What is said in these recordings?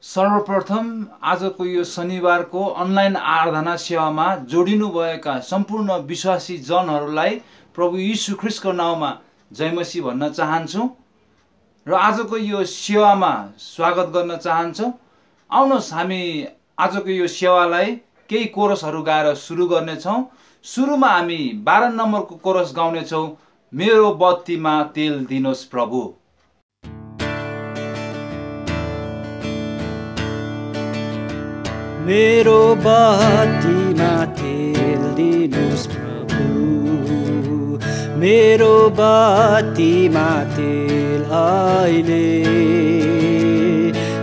सर्वप्रथम आजको यो शनिबारको अनलाइन आराधना सेवामा जोडिनुभएका सम्पूर्ण विश्वासी जनहरूलाई प्रभु यीशु ख्रीष्टको नाममा जय मसीह भन्न चाहन्छु र आजको यो सेवामा स्वागत गर्न चाहन्छु। आउनुहोस् हामी आजको यो सेवालाई केही कोरसहरू गाएर सुरु गर्नेछौँ। सुरुमा हामी 12 नम्बरको कोरस गाउनेछौँ, मेरो बत्तीमा तेल दिनुहोस् प्रभु। मेरो बत्तीमा तेल दिनुहोस् प्रभु, मेरो बत्तीमा तेल अहिले,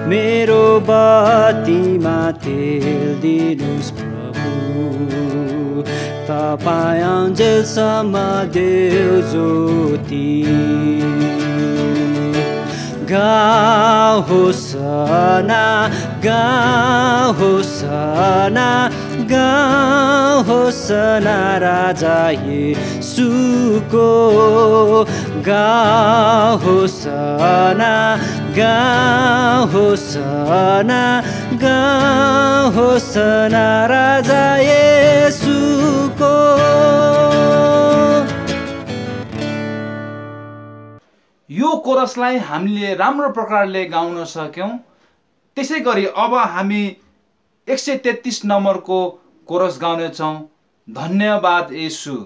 मेरो बत्तीमा तेल दिनुहोस् प्रभु। तपाईं अञ्जेलसम्म देऊ ज्योति, गाउँ होसना, गाउँ होसना, गाउँ होसना राजा येशूको, गाउँ होसना, गाउँ होसना, गाउँ होसना राजा येशूको। यो कोरसलाई हामीले राम्रो प्रकारले गाउन सक्यौं। त्यसै गरी अब हामी 133 नम्बरको कोरस गाउनेछौँ, धन्यवाद येशू।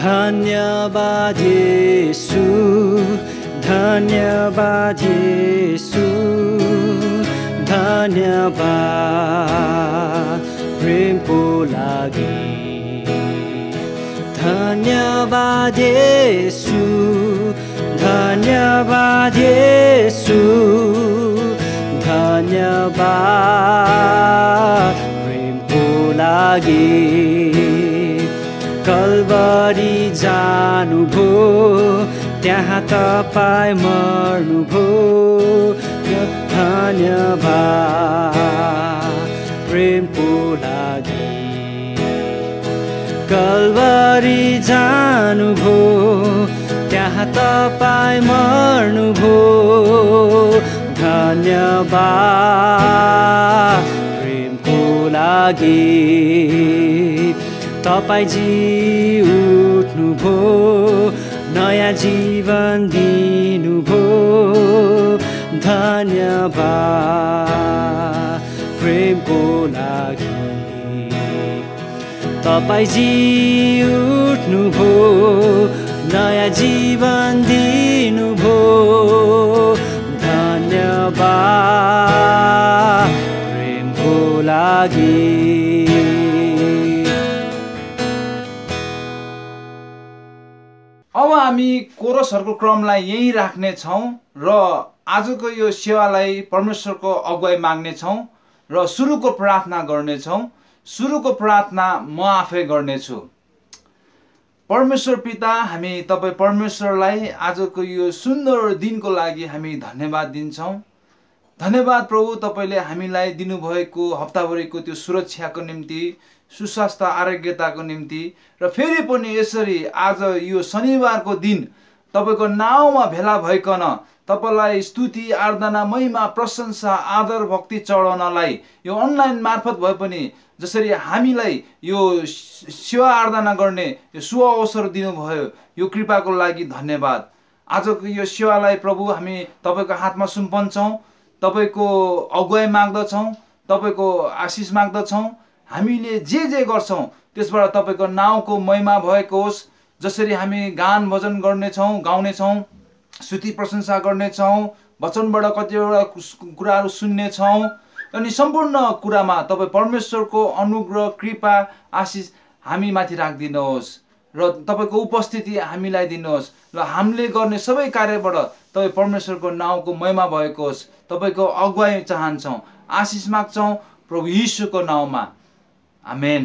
धन्यवाद येशू, धन्यवाद येशू, धन्यवाद प्रेमको लागि, धन्यवाद येशू, धन्यवाद येशू, धन्यवाद प्रेमको लागि। कल्वरी जानुभयो, त्यहाँ तपाईं मर्नुभयो, धन्यवाद प्रेमको लागि। कल्वरी जानुभयो, त्यहाँ तपाईं मर्नुभयो, धन्यवाद प्रेमको लागि। तपाईं जी उठ्नुभयो, नयाँ जीवन दिनुभयो, धन्यवाद प्रेमको लागि। तपाईं जी उठ्नुभयो, नयाँ जीवन दिनुभयो, धन्यवाद प्रेमको लागि। अब हामी कोरसहरूको क्रमलाई यही राख्ने छौं र आजको यो सेवालाई परमेश्वरको अगुवाई माग्ने छौं र सुरुको प्रार्थना गर्ने छौं। सुरुको प्रार्थना म आफै गर्नेछु। परमेश्वर पिता, हामी तपाईँ परमेश्वरलाई आजको यो सुन्दर दिनको लागि हामी धन्यवाद दिन्छौं। धन्यवाद प्रभु, तपाईले हामीलाई दिनुभएको हप्ताभरिको त्यो सुरक्षाको निम्ति, सुस्वास्थ्य आरोग्यताको निम्ति र फेरि पनि यसरी आज यो शनिबारको दिन तपाईको नाउँमा भेला भइकन तपाईलाई स्तुति, आराधना, महिमा, प्रशंसा, आदर, भक्ति चढाउनलाई यो अनलाइन मार्फत भए पनि जसरी हामीलाई यो सेवा आराधना गर्ने यो शुभ अवसर दिनुभयो, यो कृपाको लागि धन्यवाद। आजको यो सेवालाई प्रभु हामी तपाईको हातमा सुम्पन्छौं, तपाईको अगुवाई माग्दछौं, तपाईको आशिष माग्दछौं। हामीले जे गर्छौं त्यसबाट तपाईको नाउँको महिमा भएको होस्। जसरी हामी गान भजन गर्नेछौं, गाउनेछौं, स्तुति प्रशंसा गर्नेछौं, वचनबाट कतिवटा कुराहरू सुन्नेछौं, अनि सम्पूर्ण कुरामा तपाईँ परमेश्वरको अनुग्रह, कृपा, आशिष हामी माथि राखिदिनुहोस् र तपाईको उपस्थिति हामीलाई दिनुहोस् र हामीले गर्ने सबै कार्यबाट तपाईँ परमेश्वरको नाउँको महिमा भएको होस्। तपाईको अगुवाई चाहन्छौं, आशिष माग्छौं प्रभु यीशुको नाउँमा, आमेन।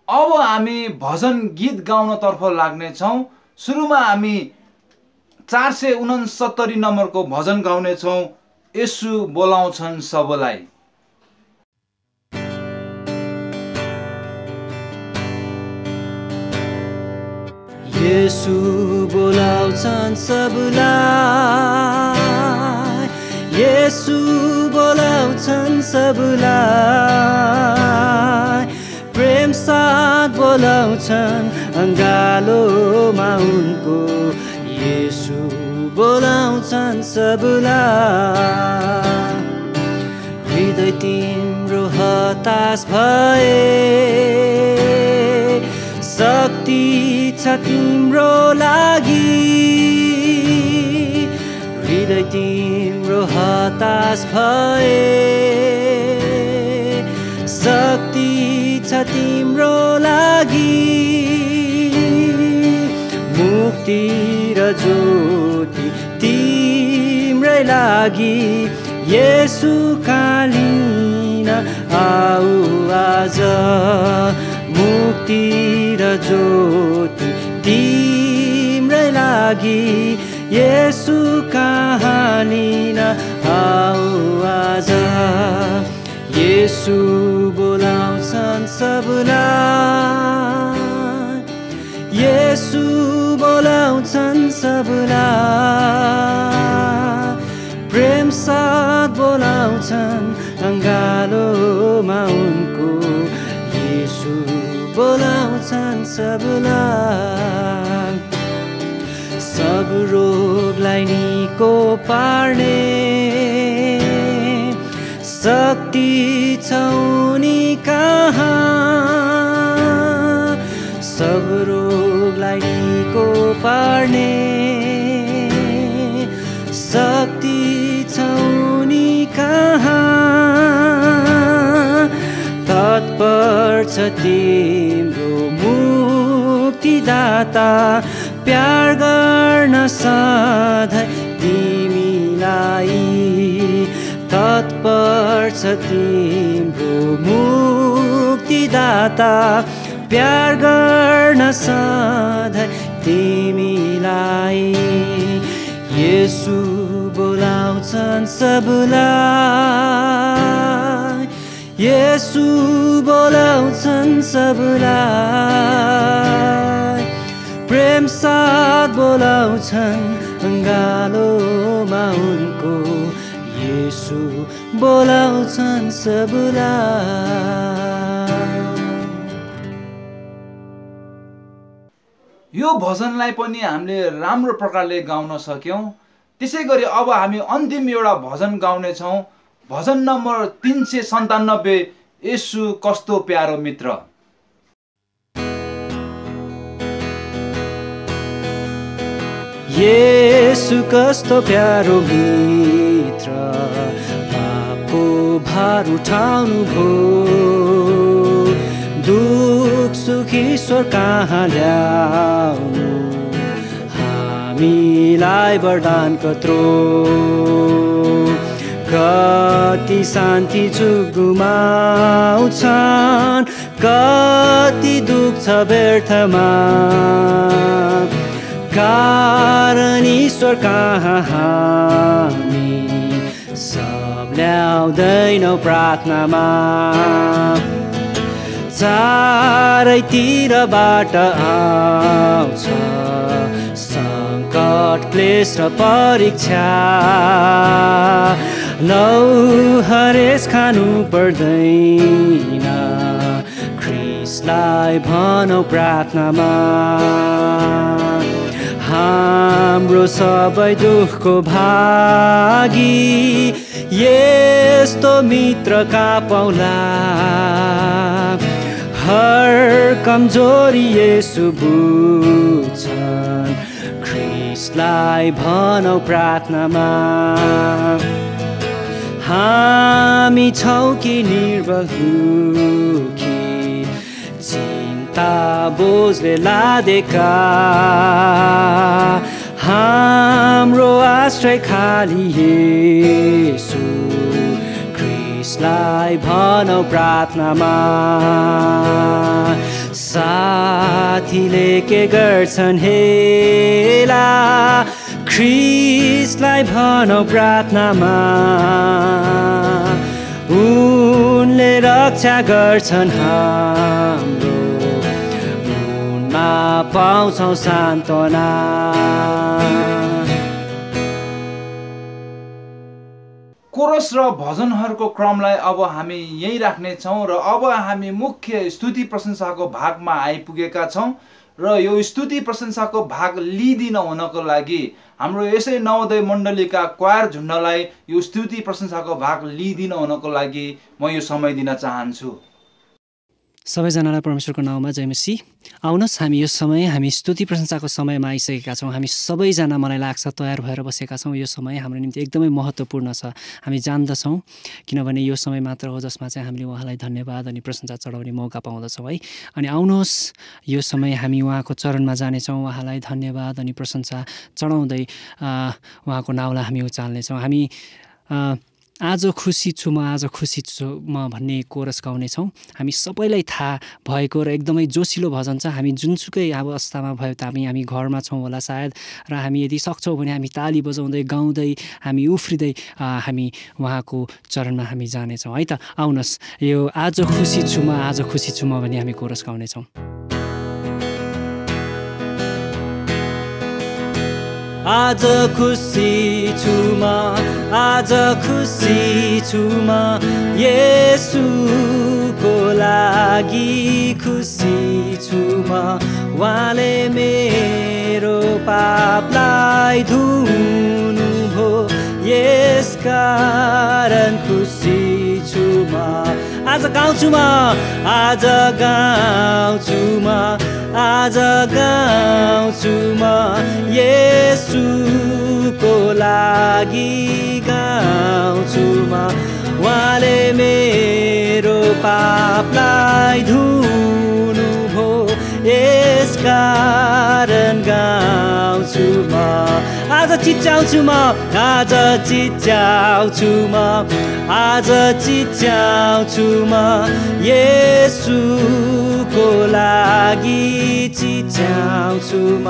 अब हामी भजन गीत गाउनतर्फ लाग्नेछौं। सुरुमा हामी 469 नम्बरको भजन गाउनेछौं, येशू बोलाउँछन् सबलाई। येशू बोलाउँछन् सबलाई, येशू बोलाउँछन् सबलाई, प्रेम साथ बोलाउँछन् अङ्गालोमा उनको, येशू बोलाउँछन् सबलाई। हृदय तिम्रो हताश भए, शक्ति छ तिम्रो लागि, हृदय तिम्रो हताश भए, शक्ति छ तिम्रो लागि, मुक्ति र ज्योति तिम्रै लागि, येशू कालिन आऊ आज, मुक्ति र ज्योति तिम्रै लागि, येशू कालिन आऊ आज। येशू बोलाउँछन् सबलाई, येशू बोलाउँछन् सबलाई, प्रेम साथ बोलाउँछन् अङ्गालोमा उनको, येशू बोलाउँछन् सबलाई। सब रोगलाई निको पार्ने शक्ति छ उनी कहाँ, सब रोगलाई निको पार्ने शक्ति छ उनी कहाँ, तत्पर छ तिम्रो मुक्तिदाता, प्यार गर्न सधैँ तिमीलाई, तत्पर छ तिम्रो मुक्तिदाता, प्यार गर्न सधैँ तिमीलाई, येशू बोलाउँछन् सबलाई, येशू बोलाउँछन् सबलाई, प्रेम साथ बोलाउँछन् अङ्गालोमा उनको, येशू बोलाउँछन् सबलाई। यो भजनलाई पनि हामीले राम्रो प्रकारले गाउन सक्यौं। त्यसै गरी अब हामी अन्तिम एउटा भजन गाउने छौं, भजन नम्बर 397, येशू कस्तो प्यारो मित्र। येशू कस्तो प्यारो मित्र, पापको भार उठाउनु भो, दुख सुख ईश्वर कहाँ ल्याउनु, हामीलाई वरदान कत्रो, कति शान्ति गुमाउँछन्, कति दुख छ व्यर्थमा, कारण ईश्वर कहाँ हामी सब ल्याउँदैनौँ प्रार्थनामा, चारैतिरबाट आउँछ सङ्कट क्लेश र परीक्षा, लौ हरेस खानु पर्दैन, ख्रिस्टलाई भनौँ प्रार्थनामा, हाम्रो सबै दुःखको भागी, यस्तो मित्र कहाँ पाउला, हर कमजोरी येशू बुझ्छन्, ख्रिस्टलाई भनौँ प्रार्थनामा, हामी छौँ कि निर्बल दुखी, चिन्ता बोझले लादेका, हाम्रो आश्रय खाली येशू, ख्रिस्टलाई भनौँ प्रार्थनामा, साथीले के गर्छन् हेला, ख्रिस्टलाई भनौँ प्रार्थनामा, उनले रक्षा गर्छन् हाम्रो, चरणमा पाउँछौ सान्त्वना। कोरस र भजनहरूको क्रमलाई अब हामी यही राख्नेछौँ र अब हामी मुख्य स्तुति प्रशंसाको भागमा आइपुगेका छौँ र यो स्तुति प्रशंसाको भाग लिइदिन हुनको लागि हाम्रो यसै नवोदय मण्डलीका क्वायर झुन्डलाई यो स्तुति प्रशंसाको भाग लिइदिन हुनको लागि म यो समय दिन चाहन्छु। सबैजनालाई परमेश्वरको नाउँमा जय मसीह। आउनुहोस् हामी यो समय हामी स्तुति प्रशंसाको समयमा आइसकेका छौँ। हामी सबैजना मलाई लाग्छ तयार भएर बसेका छौँ। यो समय हाम्रो निम्ति एकदमै महत्त्वपूर्ण छ। हामी जान्दछौँ किनभने यो समय मात्र हो जसमा चाहिँ हामीले उहाँलाई धन्यवाद अनि प्रशंसा चढाउने मौका पाउँदछौँ है। अनि आउनुहोस् यो समय हामी उहाँको चरणमा जानेछौँ, उहाँलाई धन्यवाद अनि प्रशंसा चढाउँदै उहाँको नाउँलाई हामी उचाल्नेछौँ। हामी आज खुसी छु म, आज खुसी छु म भन्ने कोरस गाउनेछौँ। हामी सबैलाई थाहा भएको र एकदमै जोसिलो भजन छ। हामी जुनसुकै अवस्थामा भयो तापनि हामी घरमा छौँ होला सायद, र हामी यदि सक्छौँ भने हामी ताली बजाउँदै गाउँदै हामी उफ्रिँदै हामी उहाँको चरणमा हामी जानेछौँ है त। आउनुहोस् यो आज खुसी छु म, आज खुसी छु म भने हामी कोरस गाउनेछौँ। आज खुसी छु म, आज खुसी छु म, येशूको लागि खुसी छु म। उहाँले मेरो पापलाई धुनुभयो, यसकारण खुसी छु म। आज गाउँछु म, आज गाउँछु म, आज गाउँछु म, येशूको लागि गाउँछु म। उहाँले मेरो पापलाई धुनुभयो, यसकारण गाउँछु म। आज चिच्याउँछु म, आज चिच्याउँछु म, आज चिच्याउँछु म, येशूको लागि चिच्याउँछु म।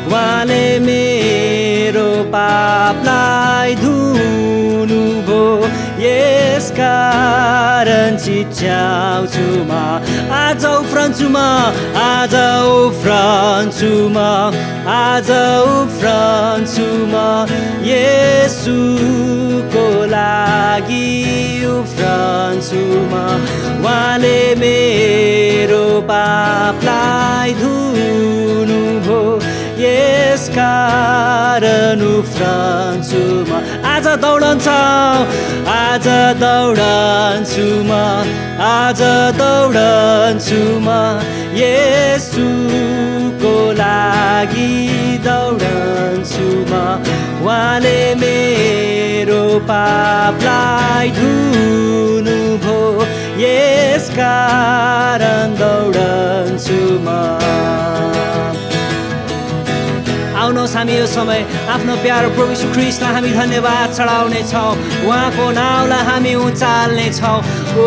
उहाँले मेरो पापलाई धुनुभयो, यसकारण चिच्याउँछु म। आज उफ्रन्छु म, आज उफ्रन्छु म, आज उफ्रन्छु म, येशूको लागि उफ्रन्छु म। उहाँले मेरो पापलाई धुनुभयो, यसकारण उफ्रन्छु म। आज दौडन्छौँ, आज दौडन्छु म, आज दौडन्छु म, येशूको लागि दौडन्छु म। उहाँले मेरो पापलाई धुनुभयो, यसकारण दौडन्छु म। आउनुहोस् हामी यो समय आफ्नो प्यारो प्रभु यीशु ख्रीष्टलाई हामी धन्यवाद चढाउनेछौँ, उहाँको नाउँलाई हामी उचाल्नेछौँ। ओ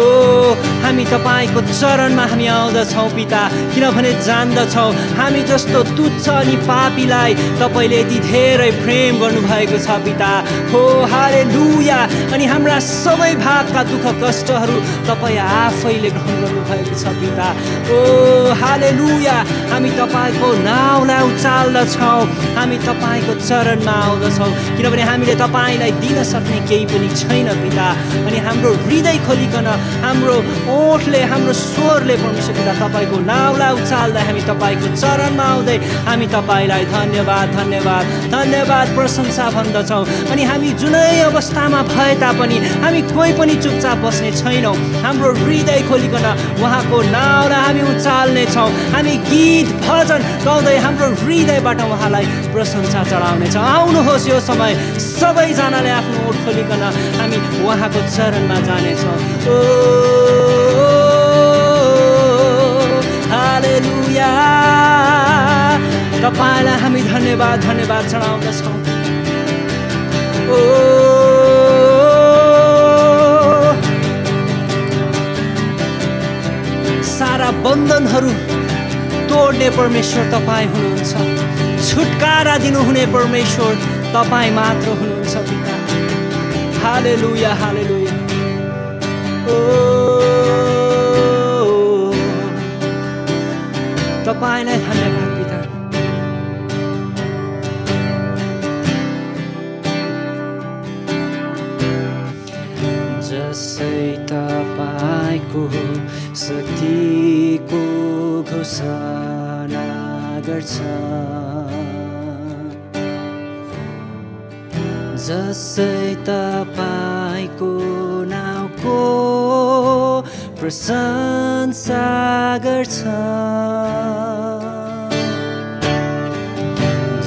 हामी तपाईँको चरणमा हामी आउँदछौँ पिता, किनभने जान्दछौँ हामी जस्तो तुच्छ अनि पापीलाई तपाईँले यति धेरै प्रेम गर्नुभएको छ पिता। हो हालेलुया। अनि हाम्रा सबै भागका दुःख कष्टहरू तपाईँ आफैले ग्रहण गर्नुभएको छ पिता। ओ हालेलुया। हामी तपाईँको नाउँलाई उचाल्दछौँ, हामी तपाईँको चरणमा आउँदछौँ, किनभने हामीले तपाईँलाई दिन सक्ने केही पनि छैन पिता। अनि हाम्रो हृदय खोलिकन हाम्रो ओठले हाम्रो स्वरले परमेश्वर पिता तपाईँको नाउँलाई उचाल्दै हामी तपाईँको चरणमा आउँदै हामी तपाईँलाई धन्यवाद धन्यवाद धन्यवाद प्रशंसा भन्दछौँ। अनि हामी जुनै अवस्थामा भए तापनि हामी कोही पनि चुपचाप बस्ने छैनौँ। हाम्रो हृदय खोलिकन उहाँको नाउँलाई हामी उचाल्नेछौँ। हामी गीत भजन गाउँदै हाम्रो हृदयबाट उहाँलाई प्रशंसा चढाउनेछौँ। आउनुहोस् यो समय सबैजनाले आफ्नो ओठ खोलिकन हामी उहाँको चरणमा जानेछौँ। ओ हालेलुया। तपाईँलाई हामी धन्यवाद धन्यवाद चढाउँदछौँ। ओ सारा बन्धनहरू तोड्ने परमेश्वर तपाईँ हुनुहुन्छ, छुटकारा दिनुहुने परमेश्वर तपाईँ मात्र हुनुहुन्छ पिता। हालेलुया हालेलुया। ओ तपाईँलाई धन्यवाद जसै तपाईको शक्तिको घोषणा गर्छ जसै तपाईको नाउँको प्रशंसा गर्छ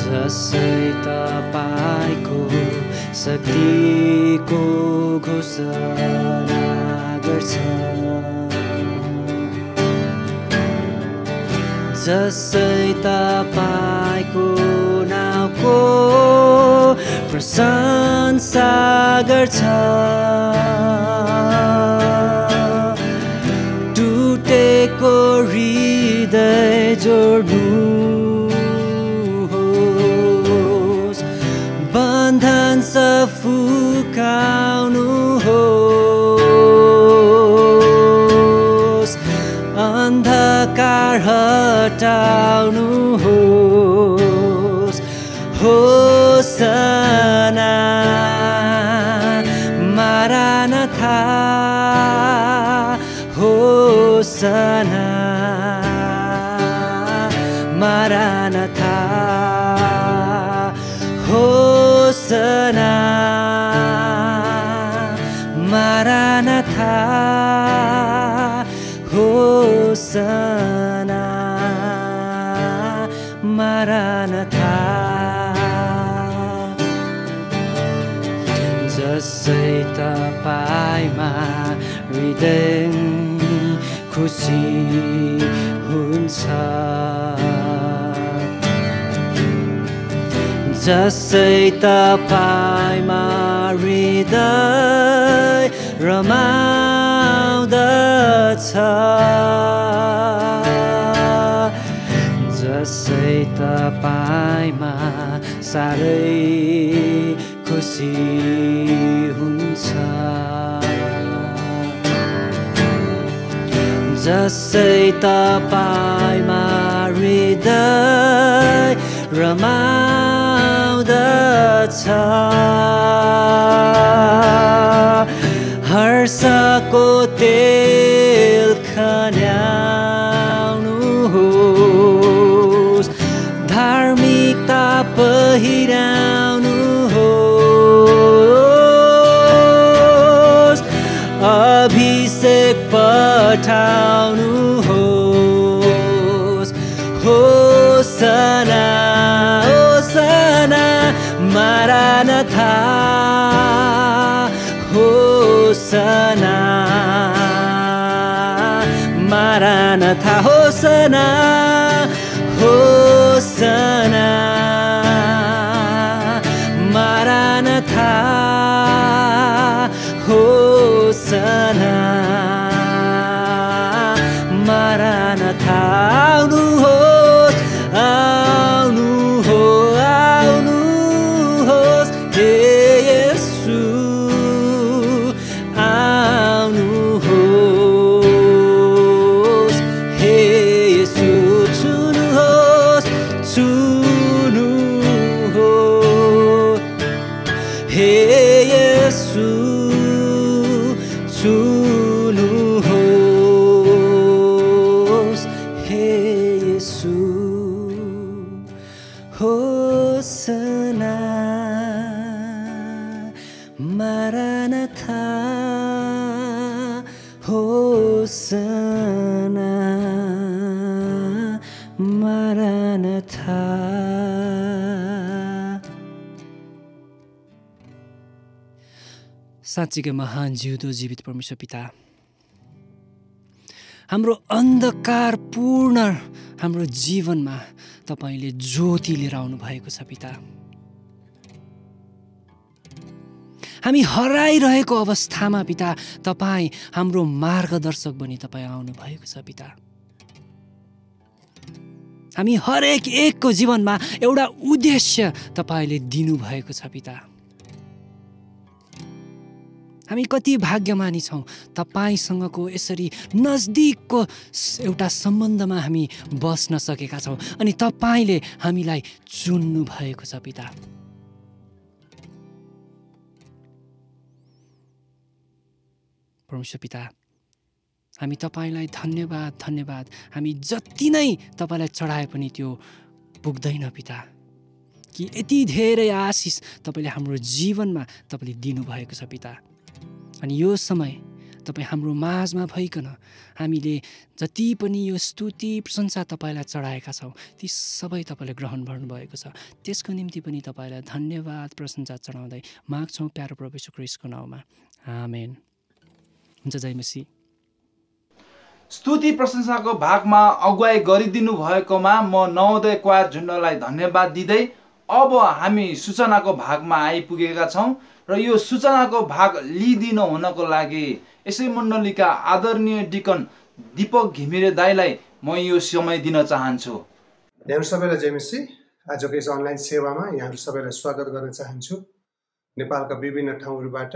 जसै तपाईको शक्तिको घोषणा गर्छ जसै तपाईको नाउँको प्रशंसा गर्छ टुटेको हृदय जोड्नुहोस् बन्धन फुकाउनुहोस् अन्धकार हटाउनुहोस् होसना मारानाथा होसना मारानाथा होसना मारानाथा होसना मारानाथा जसै तपाईमा हृदय खुसी हुन्छ जसै तपाईमा हृदय रमाउँदछ जसै तपाईमा साह्रै खुसी हुन्छ जसै तपाईमा हृदय रमाउँदछ हर्षको तेल खन्याउनुहोस् धार्मिकता पहिराउनुहोस् अभिषेक पठाउनुहोस् होसना होसना मारानाथा होसना मारानाथा होसना होसना मारानाथा होसना मारानाथा आउनुहोस् आउनुहोस् हे येशू आउनुहोस् हे येशू छुनुहोस् छुनुहोस् हे येशू छुनुहोस् हे येशू होसना मारानाथा होसना मारानाथा साँच्चीकै महान जिउँदो जीवित परमेश्वर पिता हाम्रो अन्धकारपूर्ण हाम्रो जीवनमा तपाईले ज्योति लिएर आउनु भएको छ पिता हामी हराइरहेको अवस्थामा पिता तपाई हाम्रो मार्गदर्शक बनी तपाई आउनु भएको छ पिता हामी हरेक एकको जीवनमा एउटा उद्देश्य तपाईले दिनु भएको छ पिता हामी कति भाग्यमानी छौं तपाईसँगको यसरी नजदिकको एउटा सम्बन्धमा हामी बस्न सकेका छौं अनि तपाईले हामीलाई चुन्नु भएको छ पिता । परमेश्वर पिता, हामी तपाईलाई धन्यवाद धन्यवाद। हामी जति नै तपाईलाई चढाए पनि त्यो पुग्दैन पिता, कि यति धेरै आशिष तपाईले हाम्रो जीवनमा तपाईले दिनुभएको छ पिता। अनि यो समय तपाईँ हाम्रो माझमा भइकन हामीले जति पनि यो स्तुति प्रशंसा तपाईँलाई चढाएका छौँ ती सबै तपाईँले ग्रहण गर्नुभएको छ। त्यसको निम्ति पनि तपाईँलाई धन्यवाद प्रशंसा चढाउँदै माग्छौँ प्यारो प्रभु येशू ख्रीष्टको नाउँमा, आमेन। हुन्छ, जय मसीह। स्तुति प्रशंसाको भागमा अगुवाई गरिदिनु भएकोमा म नवोदय क्वायर झुन्डलाई धन्यवाद दिँदै अब हामी सूचनाको भागमा आइपुगेका छौँ र यो सूचनाको भाग लिइदिनु हुनको लागि यसै मण्डलीका आदरणीय डिकन दीपक घिमिरे दाईलाई म यो समय दिन चाहन्छु। यहाँहरू सबैलाई जय मसीह। आजको यस अनलाइन सेवामा यहाँहरू सबैलाई स्वागत गर्न चाहन्छु। नेपालका विभिन्न ठाउँहरूबाट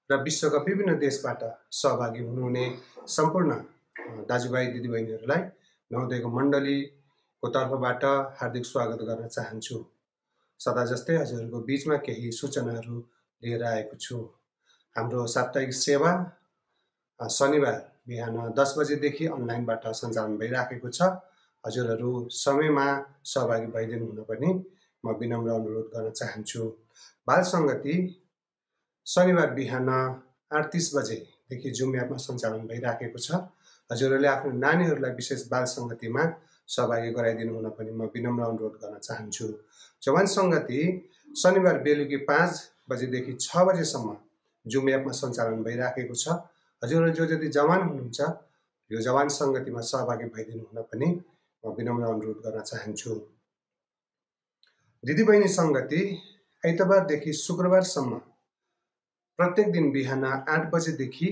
र विश्वका विभिन्न देशबाट सहभागी हुनुहुने सम्पूर्ण दाजुभाइ दिदीबहिनीहरूलाई नवोदयको मण्डलीको तर्फबाट हार्दिक स्वागत गर्न चाहन्छु। सदा जस्तै हजुरहरूको बिचमा केही सूचनाहरू लिएर आएको छु। हाम्रो साप्ताहिक सेवा शनिबार बिहान 10 बजेदेखि अनलाइनबाट सञ्चालन भइराखेको छ। हजुरहरू समयमा सहभागी भइदिनु हुन पनि म विनम्र अनुरोध गर्न चाहन्छु। बाल सङ्गति शनिबार बिहान 8:30 बजेदेखि जुम एपमा सञ्चालन भइराखेको छ। हजुरहरूले आफ्नो नानीहरूलाई विशेष बाल सङ्गतिमा सहभागी गराइदिनु हुन पनि म विनम्र अनुरोध गर्न चाहन्छु। जवान सङ्गति शनिबार बेलुकी 5 बजेदेखि 6 बजेसम्म जुम एपमा सञ्चालन भइराखेको छ। हजुरहरू जो जति जवान हुनुहुन्छ यो जवान सङ्गतिमा सहभागी भइदिनु हुन पनि म विनम्र अनुरोध गर्न चाहन्छु। दिदीबहिनी सङ्गति आइतबारदेखि शुक्रबारसम्म प्रत्येक दिन बिहान 8 बजेदेखि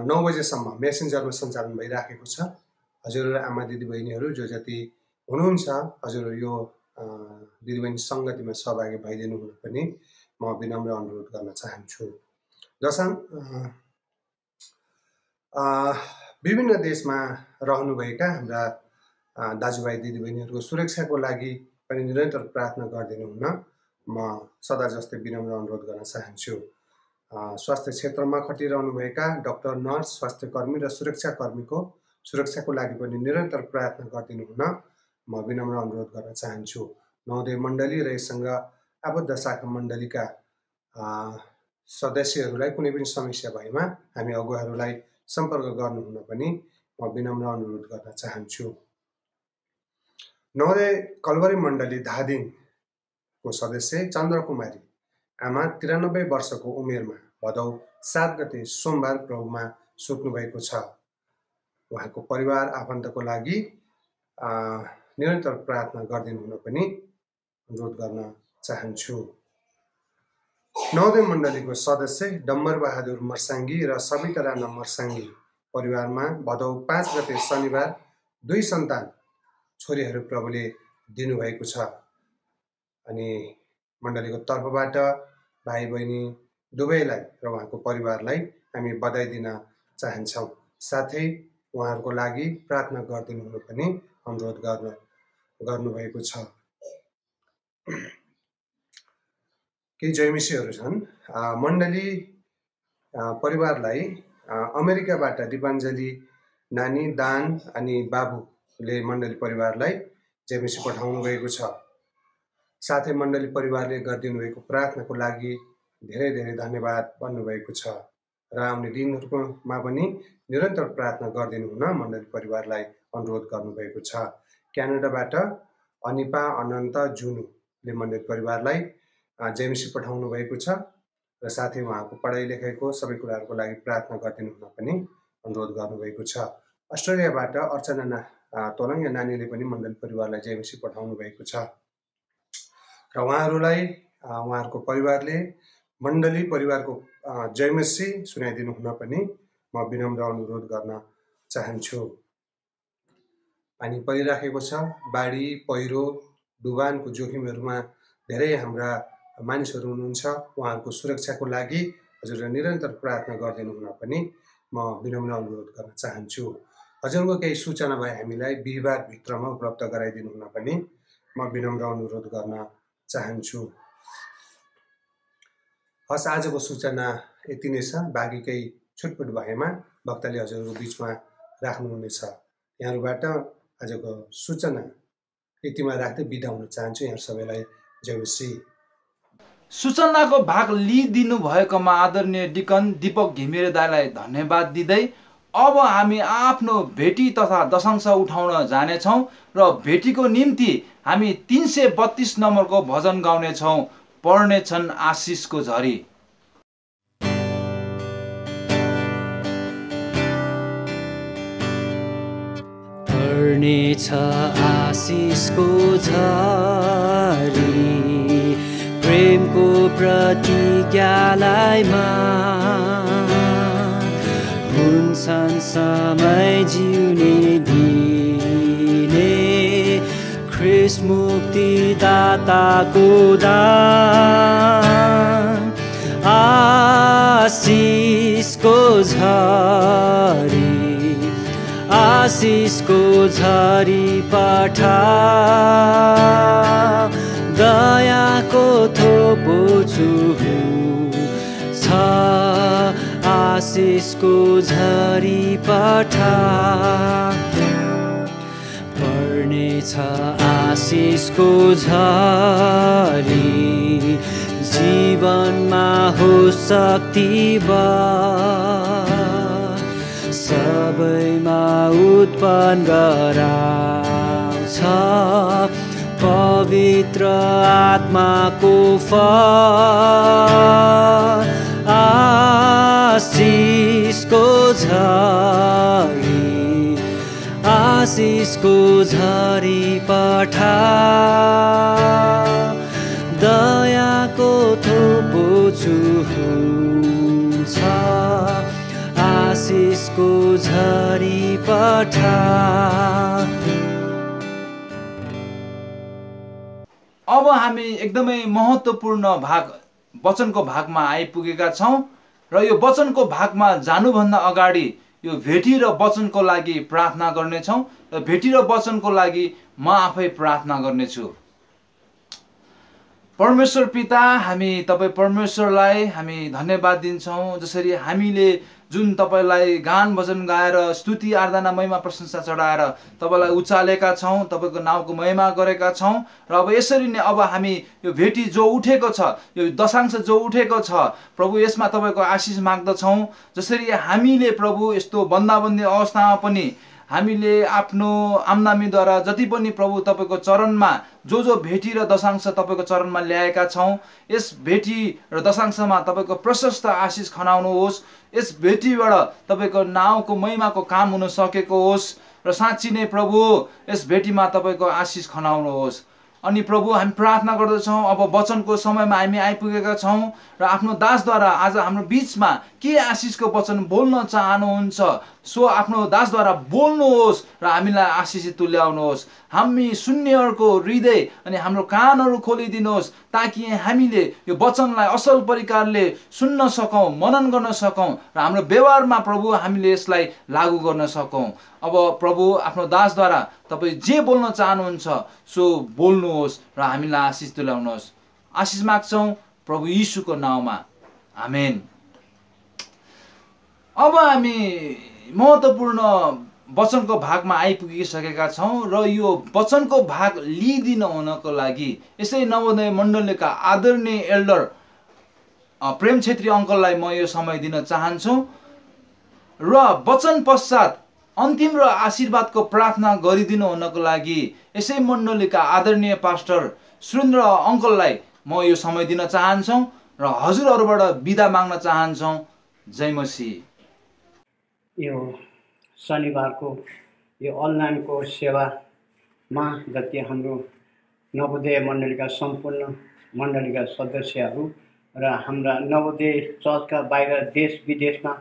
9 बजेसम्म मेसेन्जरमा सञ्चालन भइराखेको छ। हजुरहरू आमा दिदीबहिनीहरू जो जति हुनुहुन्छ हजुरहरू यो दिदीबहिनी सङ्गतिमा सहभागी भइदिनु हुन पनि म विनम्र अनुरोध गर्न चाहन्छु। विभिन्न देशमा रहनुभएका हाम्रा दाजुभाइ दिदीबहिनीहरूको सुरक्षाको लागि पनि निरन्तर प्रार्थना गरिदिनु हुन म सदा जस्तै विनम्र अनुरोध गर्न चाहन्छु। स्वास्थ्य क्षेत्रमा खटिरहनुभएका डाक्टर, नर्स, स्वास्थ्य कर्मी र सुरक्षाकर्मीको सुरक्षाको लागि पनि निरन्तर प्रार्थना गरिदिनु हुन म विनम्र अनुरोध गर्न चाहन्छु। नवोदय मण्डली र यससँग आबद्ध शाखा मण्डलीका सदस्यहरूलाई कुनै पनि समस्या भएमा हामी अगुवाहरूलाई सम्पर्क गर्नुहुन पनि म विनम्र अनुरोध गर्न चाहन्छु। नवोदय कलवरी मण्डली धादिङको सदस्य चन्द्रकुमारी आमा 93 वर्षको उमेरमा भदौ 7 गते सोमबार प्रभुमा सुत्नु भएको छ। उहाँको परिवार आफन्तको लागि निरन्तर प्रार्थना गरिदिनु हुन पनि अनुरोध गर्न चाहन्छु। नवोदय मण्डलीको सदस्य डम्बर बहादुर मर्साङ्गी र सविता राणा मर्साङ्गी परिवारमा भदौ 5 गते शनिबार 2 सन्तान छोरीहरू प्रभुले दिनुभएको छ। अनि मण्डलीको तर्फबाट भाइ बहिनी दुवैलाई र उहाँको परिवारलाई हामी बधाई दिन चाहन्छौँ। साथै उहाँहरूको लागि प्रार्थना गरिदिनु हुन पनि अनुरोध गर्नुभएको छ। केही जयमिसीहरू छन्। मण्डली परिवारलाई अमेरिकाबाट दीपाञ्जली नानी, दान अनि बाबुले मण्डली परिवारलाई जयमिसी पठाउनु भएको छ। साथै मण्डली परिवारले गरिदिनु भएको प्रार्थनाको लागि धेरै धेरै धन्यवाद भन्नुभएको छ र आउने दिनहरूमा पनि निरन्तर प्रार्थना गरिदिनु हुन मण्डली परिवारलाई अनुरोध गर्नुभएको छ। क्यानाडाबाट अनिपा अनन्त जुनुले मण्डली परिवारलाई जयमिसी पठाउनु भएको छ र साथै उहाँको पढाइ लेखाइको सबै कुराहरूको लागि प्रार्थना गरिदिनु हुन पनि अनुरोध गर्नुभएको छ। अस्ट्रेलियाबाट अर्चना तोलङ या नानीले पनि मण्डली परिवारलाई जयमिसी पठाउनु भएको छ र उहाँहरूलाई उहाँहरूको परिवारले मण्डली परिवारको जयमसी सुनाइदिनु हुन पनि म विनम्र अनुरोध गर्न चाहन्छु। पानी परिराखेको छ। बाढी, पहिरो, डुबानको जोखिमहरूमा धेरै हाम्रा मानिसहरू हुनुहुन्छ। उहाँहरूको सुरक्षाको लागि हजुरले निरन्तर प्रार्थना गरिदिनु हुन पनि म विनम्र अनुरोध गर्न चाहन्छु। हजुरको केही सूचना भए हामीलाई बिहिबार भित्रमा उपलब्ध गराइदिनु हुन पनि म विनम्र अनुरोध गर्न चाहन्छु। हस्, आजको सूचना यति नै छ। बाँकी केही छुटपुट भएमा वक्ताले हजुरहरूको बिचमा राख्नुहुनेछ। यहाँहरूबाट आजको सूचना यतिमा राख्दै बिदा हुन चाहन्छु। यहाँ सबैलाई जय मसीह। सूचनाको भाग लिइदिनु भएकोमा आदरणीय डिकन दीपक घिमिरे दाईलाई धन्यवाद दिँदै अब हामी आफ्नो भेटी तथा दशांश उठाउन जानेछौँ र भेटीको निम्ति हामी 332 नम्बरको भजन गाउनेछौँ, पर्नेछन् आशिषको झरी। पर्नेछ आशिषको झरी, प्रेमको प्रतिज्ञालाई हुन्छन् समय जिउने दिने, ख्रिस्ट मुक्तिदाताको दान, आशिषको झरी, आशिषको झरी पठा, दयाको थोपो छु छ, आशिषको झरी पठा, पर्नेछ आशिषको झरी, जीवनमा हो शक्ति सबैमा उत्पन्न गराउँछ, पवित्र आत्माको फल, आशिषको झरी, आशिषको झरी पठा, दयाको थोपो हुन्छ, आशिषको झरी पठा। अब हामी एकदमै महत्त्वपूर्ण भाग वचनको भागमा आइपुगेका छौँ र यो वचनको भागमा जानुभन्दा अगाडि यो भेटी र वचनको लागि प्रार्थना गर्नेछौँ र भेटी र वचनको लागि म आफै प्रार्थना गर्नेछु। परमेश्वर पिता, हामी तपाईँ परमेश्वरलाई हामी धन्यवाद दिन्छौँ, जसरी हामीले जुन तपाईलाई गान भजन गाएर स्तुति आराधना महिमा प्रशंसा चढाएर तपाईलाई उचालेका छौँ, तपाईँको नामको महिमा गरेका छौँ र अब यसरी नै अब हामी यो भेटी जो उठेको छ, यो दशांश जो उठेको छ प्रभु, यसमा तपाईँको आशिष माग्दछौँ। जसरी हामीले प्रभु यस्तो बन्दाबन्दी अवस्थामा पनि हामीले आफ्नो आम्दामीद्वारा जति पनि प्रभु तपाईँको चरणमा जो भेटी र दशांश तपाईँको चरणमा ल्याएका छौँ, यस भेटी र दशांशमा तपाईँको प्रशस्त आशिष खनाउनुहोस्। यस भेटीबाट तपाईँको नाउँको महिमाको काम हुन सकेको होस् र साँच्ची नै प्रभु यस भेटीमा तपाईँको आशिष खनाउनुहोस्। अनि प्रभु हामी प्रार्थना गर्दछौँ, अब वचनको समयमा हामी आइपुगेका छौँ र आफ्नो दासद्वारा आज हाम्रो बिचमा के आशिषको वचन बोल्न चाहनुहुन्छ, सो आफ्नो दासद्वारा बोल्नुहोस् र हामीलाई आशिष तुल्याउनुहोस्। हामी सुन्नेहरूको हृदय अनि हाम्रो कानहरू खोलिदिनुहोस्, ताकि हामीले यो वचनलाई असल प्रकारले सुन्न सकौँ, मनन गर्न सकौँ र हाम्रो व्यवहारमा प्रभु हामीले यसलाई लागू गर्न सकौँ। अब प्रभु आफ्नो दासद्वारा तपाईँ जे बोल्न चाहनुहुन्छ सो बोल्नुहोस् र हामीलाई आशिष तुल्याउनुहोस्। आशिष माग्छौँ प्रभु यीशुको नाउँमा, आमेन। अब हामी महत्त्वपूर्ण वचनको भागमा आइपुगिसकेका छौँ र यो वचनको भाग लिइदिन हुनको लागि यसै नवोदय मण्डलीका आदरणीय एल्डर प्रेम छेत्री अङ्कललाई म यो समय दिन चाहन्छु र वचन पश्चात अन्तिम र आशीर्वादको प्रार्थना गरिदिनु हुनको लागि यसै मण्डलीका आदरणीय पास्टर सुरेन्द्र अङ्कललाई म यो समय दिन चाहन्छौँ र हजुरहरूबाट बिदा माग्न चाहन्छौँ। जय मसीह। यो शनिबारको यो अनलाइनको सेवामा जति हाम्रो नवोदय मण्डलीका सम्पूर्ण मण्डलीका सदस्यहरू र हाम्रा नवोदय चर्चका बाहिर देश विदेशमा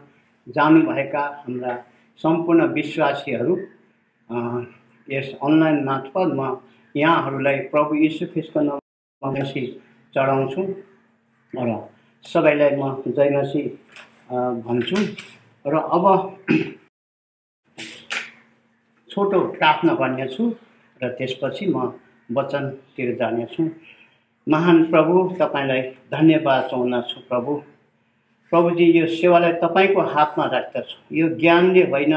जानुभएका हाम्रा सम्पूर्ण विश्वासीहरू यस अनलाइन मार्फत म यहाँहरूलाई प्रभु यीशु ख्रीष्टको नाममा मसीह चढाउँछु र सबैलाई म जय मसीह भन्छु। र अब छोटो प्रार्थना गर्नेछु र त्यसपछि म वचनतिर जानेछु। महान प्रभु, तपाईँलाई धन्यवाद चाहन्छु प्रभु, प्रभुजी यो सेवालाई तपाईँको हातमा राख्दछु। यो ज्ञानले होइन,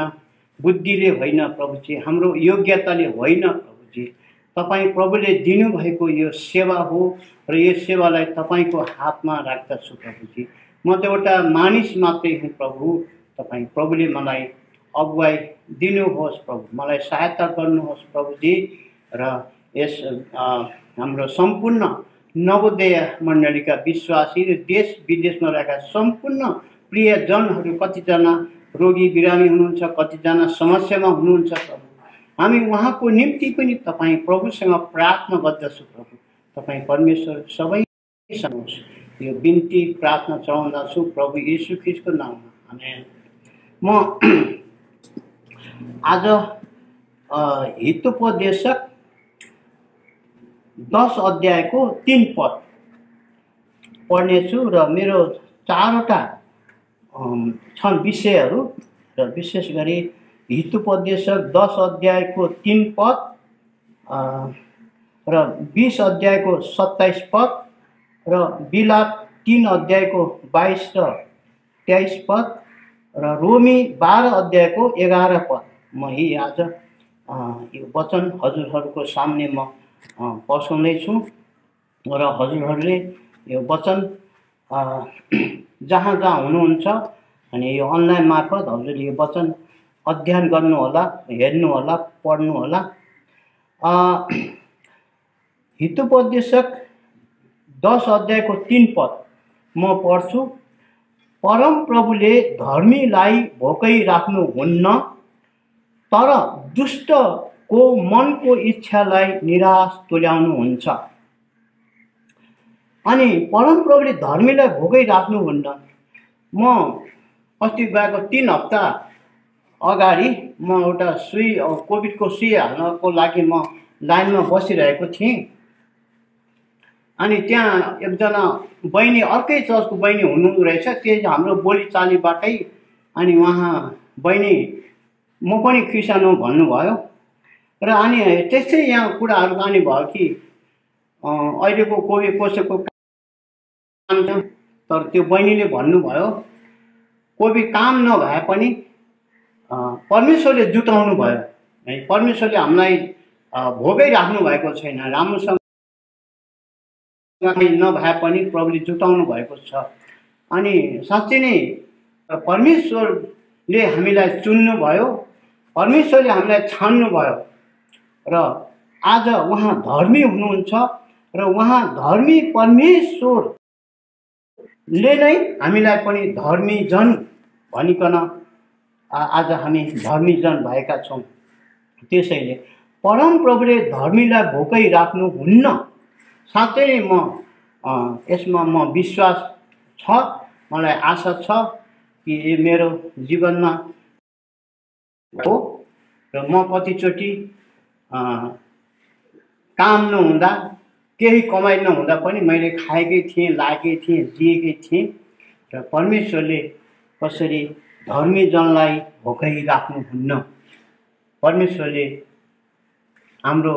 बुद्धिले होइन प्रभुजी, हाम्रो योग्यताले होइन प्रभुजी, तपाईँ प्रभुले दिनुभएको यो सेवा हो र यो सेवालाई तपाईँको हातमा राख्दछु प्रभुजी। म त एउटा मानिस मात्रै हुँ प्रभु, तपाईँ प्रभुले मलाई अगुवाई दिनुहोस् प्रभु, मलाई सहायता गर्नुहोस् प्रभुजी। र यस हाम्रो सम्पूर्ण नवोदय मण्डलीका विश्वासी र देश विदेशमा रहेका सम्पूर्ण प्रियजनहरू, कतिजना रोगी बिरामी हुनुहुन्छ, कतिजना समस्यामा हुनुहुन्छ प्रभु, हामी उहाँको निम्ति पनि तपाईँ प्रभुसँग प्रार्थना गर्दछु प्रभु। तपाईँ परमेश्वर सबैसँग होस्, यो बिन्ती प्रार्थना चढाउँदछु प्रभु येशू ख्रीष्टको नाममा, आमेन। म आज हितोपदेशक 10 अध्यायको 3 पद पढ्नेछु र मेरो 4वटा छन् विषयहरू, र विशेष गरी हितोपदेशक 10 अध्यायको 3 पद र 20 अध्यायको 27 पद र बिलाप 3 अध्यायको 22 र 23 पद र रोमी 12 अध्यायको 11 पद म यी आज यो वचन हजुरहरूको सामने म पढाउँदैछु र हजुरहरूले यो वचन जहाँ जहाँ हुनुहुन्छ अनि यो अनलाइन मार्फत हजुरले यो वचन अध्ययन गर्नुहोला, हेर्नुहोला, पढ्नुहोला। हितोपदेशक 10 अध्यायको 3 पद म पढ्छु। परम प्रभुले धर्मीलाई भोकै राख्नुहुन्न, तर दुष्टको मनको इच्छालाई निराश तुल्याउनुहुन्छ। अनि परम प्रभुले धर्मीलाई भोकै राख्नुहुन्न। म अस्ति गएको 3 हप्ता अगाडि म एउटा कोभिडको सुई हाल्नको लागि म लाइनमा बसिरहेको थिएँ। अनि त्यहाँ एकजना बहिनी, अर्कै चर्चको बहिनी हुनुहुँदो रहेछ, त्यो हाम्रो बोलीचालीबाटै। अनि उहाँ बहिनी म पनि क्रिस्चियन हो भन्नुभयो र अनि त्यस्तै यहाँ कुराहरू जाने भयो कि अहिलेको कोभिड कसैको काम छ, तर त्यो बहिनीले भन्नुभयो कोभिड काम नभए पनि परमेश्वरले जुटाउनु भयो है, परमेश्वरले हामीलाई भोगै राख्नु भएको छैन, राम्रोसँग नभए पनि प्रभुले जुटाउनु भएको छ। अनि साँच्चै नै परमेश्वरले हामीलाई चुन्नुभयो, परमेश्वरले हामीलाई छान्नुभयो र आज उहाँ धर्मी हुनुहुन्छ र उहाँ धर्मी परमेश्वरले नै हामीलाई पनि धर्मी जन भनिकन आज हामी धर्मी जन भएका छौँ। त्यसैले परम प्रभुले धर्मीलाई भोकै राख्नुहुन्न। साँच्चै नै यसमा म विश्वास छ, मलाई आशा छ कि मेरो जीवनमा हो। र म कतिचोटि काम नहुँदा, केही कमाइ नहुँदा पनि मैले खाएकै थिएँ, लागेकै थिएँ, जिएकै थिएँ र परमेश्वरले कसरी धर्मी जनलाई भोकै राख्नुहुन्न। परमेश्वरले हाम्रो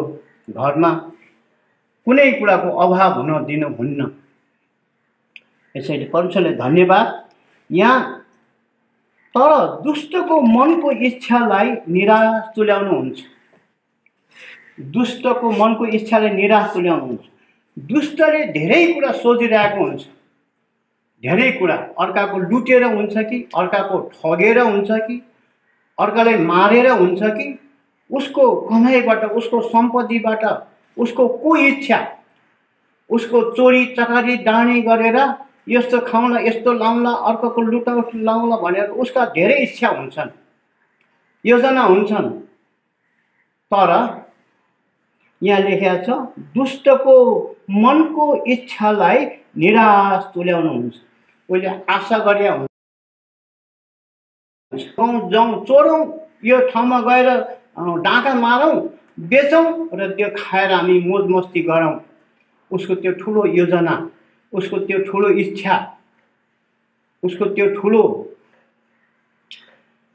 घरमा कुनै कुराको अभाव हुन दिनुहुन्न। यसैले परमेश्वरले धन्यवाद। यहाँ तर दुष्टको मनको इच्छालाई निराश तुल्याउनुहुन्छ। दुष्टको मनको इच्छालाई निराश तुल्याउनुहुन्छ। दुष्टले धेरै कुरा सोचिरहेको हुन्छ, धेरै कुरा अर्काको लुटेर हुन्छ कि, अर्काको ठगेर हुन्छ कि, अर्कालाई मारेर हुन्छ कि, उसको कमाइबाट, उसको सम्पत्तिबाट उसको को इच्छा, उसको चोरी चकारी डाँडी गरेर यस्तो खाउँला, यस्तो लाउँला, अर्काको लुटा लाउँला भनेर उसका धेरै इच्छा हुन्छन्, योजना हुन्छन्। तर यहाँ लेखेको छ दुष्टको मनको इच्छालाई निराश तुल्याउनुहुन्छ। उसले आशा गरे हुन्छ जाउँ, चोरौँ, यो ठाउँमा गएर डाँका मारौँ, बेचौँ र त्यो खाएर हामी मोज मस्ती गरौँ। उसको त्यो ठुलो योजना, उसको त्यो ठुलो इच्छा, उसको त्यो ठुलो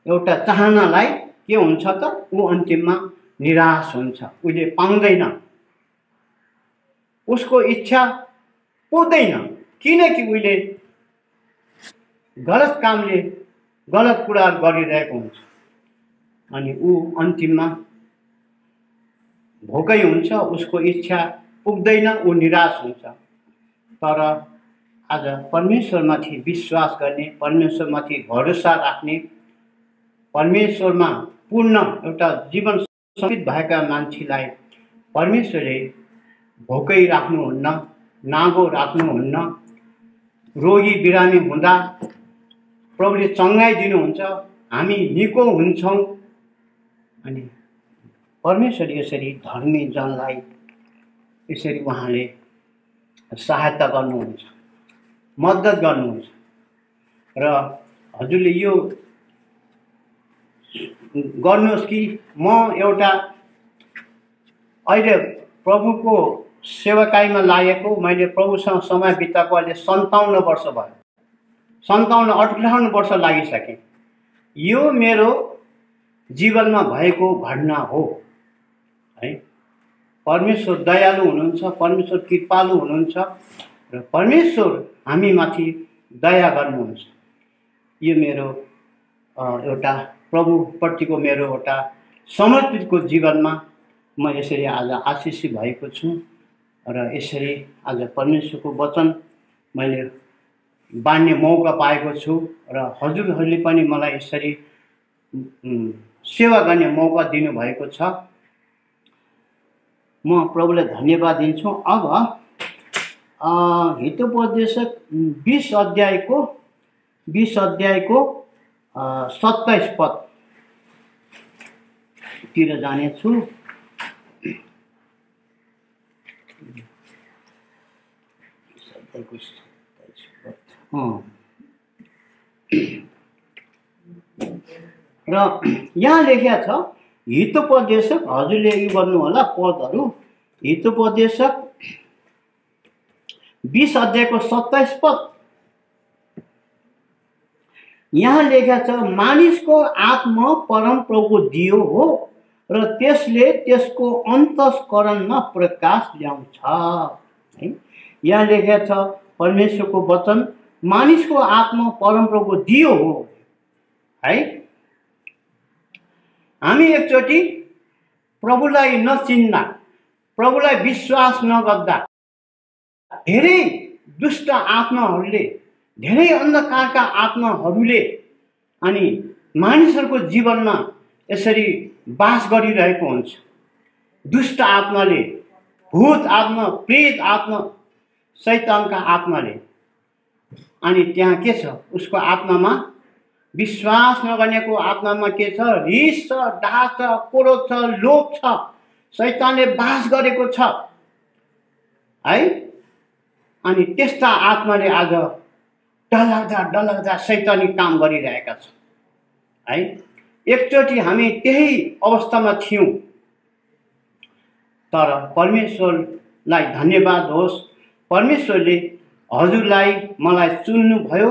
एउटा चाहनालाई के हुन्छ त, ऊ अन्तिममा निराश हुन्छ, उसले पाउँदैन, उसको इच्छा पुग्दैन, किनकि उसले गलत कामले गलत कुरा गरिरहेको हुन्छ अनि ऊ अन्तिममा भोकै हुन्छ, उसको इच्छा पुग्दैन, ऊ निराश हुन्छ। तर आज परमेश्वरमाथि विश्वास गर्ने, परमेश्वरमाथि भरोसा राख्ने, परमेश्वरमा पूर्ण एउटा जीवन समर्पित भएका मान्छेलाई परमेश्वरले भोकै राख्नुहुन्न, नागो राख्नुहुन्न। रोगी बिरामी हुँदा प्रभुले चङ्गाइदिनुहुन्छ, हामी निको हुन्छौँ। अनि परमेश्वर यसरी धर्मी जनलाई यसरी उहाँले सहायता गर्नुहुन्छ, मद्दत गर्नुहुन्छ। र हजुरले यो गर्नुहोस् कि म एउटा अहिले प्रभुको सेवाकाईमा लागेको, मैले प्रभुसँग समय बिताएको अहिले 57 वर्ष भयो, 58 वर्ष लागिसकेँ। यो मेरो जीवनमा भएको घटना हो है। परमेश्वर दयालु हुनुहुन्छ, परमेश्वर कृपालु हुनुहुन्छ र परमेश्वर हामीमाथि दया गर्नुहुन्छ। यो मेरो एउटा प्रभुप्रतिको मेरो एउटा समर्पितको जीवनमा म यसरी आज आशिषित भएको छु र यसरी आज परमेश्वरको वचन मैले बाँड्ने मौका पाएको छु र हजुरहरूले पनि मलाई यसरी सेवा गर्ने मौका दिनुभएको छ। म प्रभुलाई धन्यवाद दिन्छु। अब हितोपदेशक 20 अध्यायको 27 पद तिर जानेछु। र यहाँ लेखिया छ हितोपदेशक, हजुरले यो गर्नु होला पदहरू। हितोपदेशक 20 अध्यायको 27 पद यहाँ लेखिया छ, मानिसको आत्मा परम प्रभुको दियो हो र त्यसले त्यसको अन्तस्करणमा प्रकाश ल्याउँछ है। यहाँ लेखिया छ परमेश्वरको वचन, मानिसको आत्मा परम प्रभुको दियो हो है। हामी एकचोटि प्रभुलाई नचिन्दा, प्रभुलाई विश्वास नगर्दा धेरै दुष्ट आत्माहरूले, धेरै अन्धकारका आत्माहरूले अनि मानिसहरूको जीवनमा यसरी बास गरिरहेको हुन्छ। दुष्ट आत्माले, भूत आत्मा, प्रेत आत्मा, शैतानका आत्माले। अनि त्यहाँ के छ, उसको आत्मामा विश्वास नगर्नेको आत्मामा के छ, रिस छ, डाह छ, क्रोध छ, लोभ छ, शैतानले बास गरेको छ है। अनि त्यस्ता आत्माले आज डलाउँदा शैतानी काम गरिरहेका छ है। एकचोटि हामी त्यही अवस्थामा थियौँ, तर परमेश्वरलाई धन्यवाद होस्, परमेश्वरले हजुरलाई मलाई चुन्नुभयो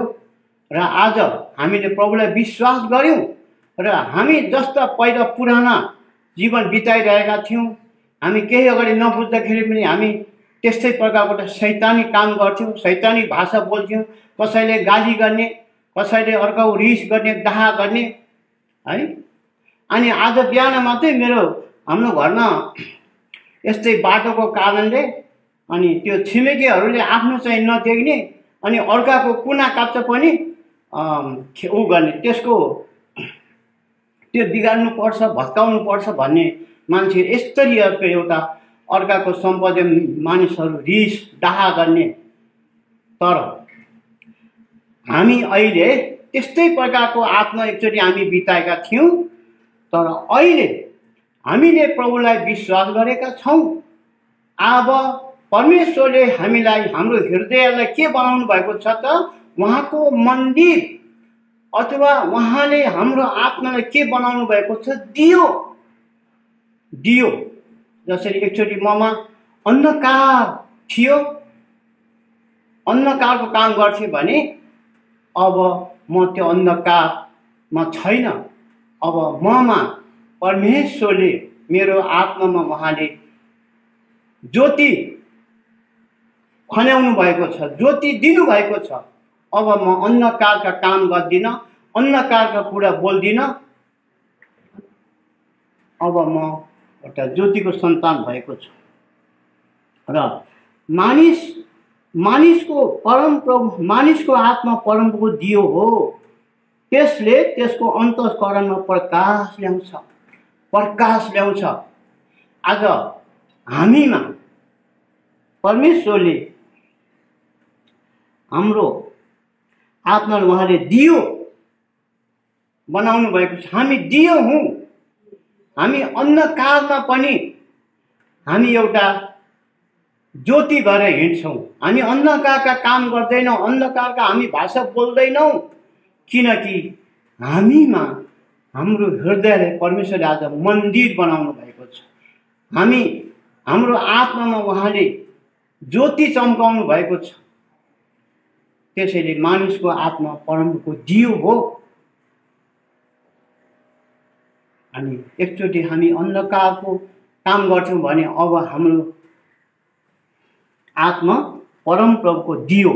र आज हामीले प्रभुलाई विश्वास गऱ्यौँ र हामी जस्ता पहिला पुराना जीवन बिताइरहेका थियौँ, हामी केही अगाडि नबुझ्दाखेरि पनि हामी त्यस्तै प्रकारबाट शैतानी काम गर्थ्यौँ, शैतानी भाषा बोल्थ्यौँ, कसैले गाली गर्ने, कसैले अर्को रिस गर्ने, डाहा गर्ने है। अनि आज बिहान मात्रै हाम्रो घरमा यस्तै बाटोको कारणले अनि त्यो छिमेकीहरूले आफ्नो चाहिँ नदेख्ने अनि अर्काको कुना काप्चा पनि ऊ गर्ने, त्यसको त्यो बिगार्नु पर्छ, भत्काउनु पर्छ भन्ने मान्छे यस्तरी एउटा अर्काको सम्पत्ति मानिसहरू रिस डाहा गर्ने। तर हामी अहिले त्यस्तै प्रकारको आत्मा एकचोटि हामी बिताएका थियौँ, तर अहिले हामीले प्रभुलाई विश्वास गरेका छौँ। अब परमेश्वरले हामीलाई, हाम्रो हृदयलाई के बनाउनु भएको छ त, उहाँको मन्दिर अथवा उहाँले हाम्रो आत्मालाई के बनाउनु भएको छ, दियो। जसरी एकचोटि ममा अन्धकार थियो, अन्धकारको काम गर्थेँ भने अब म त्यो अन्धकारमा छैन। अब ममा परमेश्वरले, मेरो आत्मामा उहाँले ज्योति खन्याउनु भएको छ, ज्योति दिनुभएको छ। अब म अन्धकारका काम गर्दिनँ, अन्धकारका कुरा बोल्दिनँ, अब म एउटा ज्योतिको सन्तान भएको छु। र मानिसको आत्मा परमप्रभुको दियो हो, त्यसले त्यसको अन्तःकरणमा प्रकाश ल्याउँछ। आज हामीमा परमेश्वरले हाम्रो आत्मा उहाँले दियो बनाउनु भएको छ। हामी दियो हौँ। हामी अन्धकारमा पनि हामी एउटा ज्योति भएर हिँड्छौँ। हामी अन्धकारका काम गर्दैनौँ, अन्धकारका हामी भाषा बोल्दैनौँ, किनकि हामीमा हाम्रो हृदयलाई परमेश्वरले आज मन्दिर बनाउनु भएको छ। हाम्रो आत्मामा उहाँले ज्योति चम्काउनु भएको छ। त्यसैले मानिसको आत्मा परमको दियो हो। अनि एकचोटि हामी अन्धकारको काम गर्छौँ भने अब हाम्रो आत्मा परमप्रभुको दियो,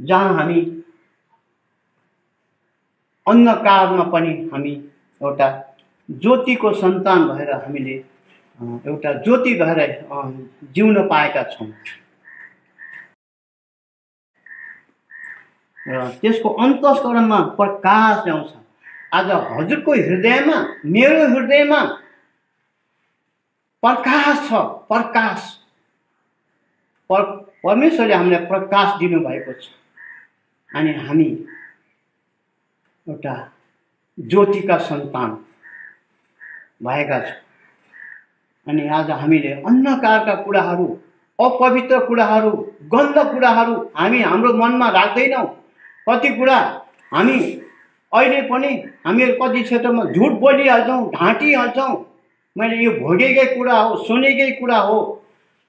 जहाँ हामी अन्धकारमा पनि हामी एउटा ज्योतिको सन्तान भएर हामीले एउटा ज्योति भएर जिउन पाएका छौँ। र त्यसको अन्तःकरणमा प्रकाश ल्याउँछ। आज हजुरको हृदयमा, मेरो हृदयमा प्रकाश छ। परमेश्वरले हामीलाई प्रकाश दिनुभएको छ। अनि हामी एउटा ज्योतिका सन्तान भएका छौँ। अनि आज हामीले अन्धकारका कुराहरू, अपवित्र कुराहरू, गन्ध कुराहरू हाम्रो मनमा राख्दैनौँ। कति कुरा हामी अहिले पनि हामीहरू कति क्षेत्रमा झुट बोलिहाल्छौँ, ढाँटिहाल्छौँ। मैले यो भोगेकै कुरा हो, सुनेकै कुरा हो।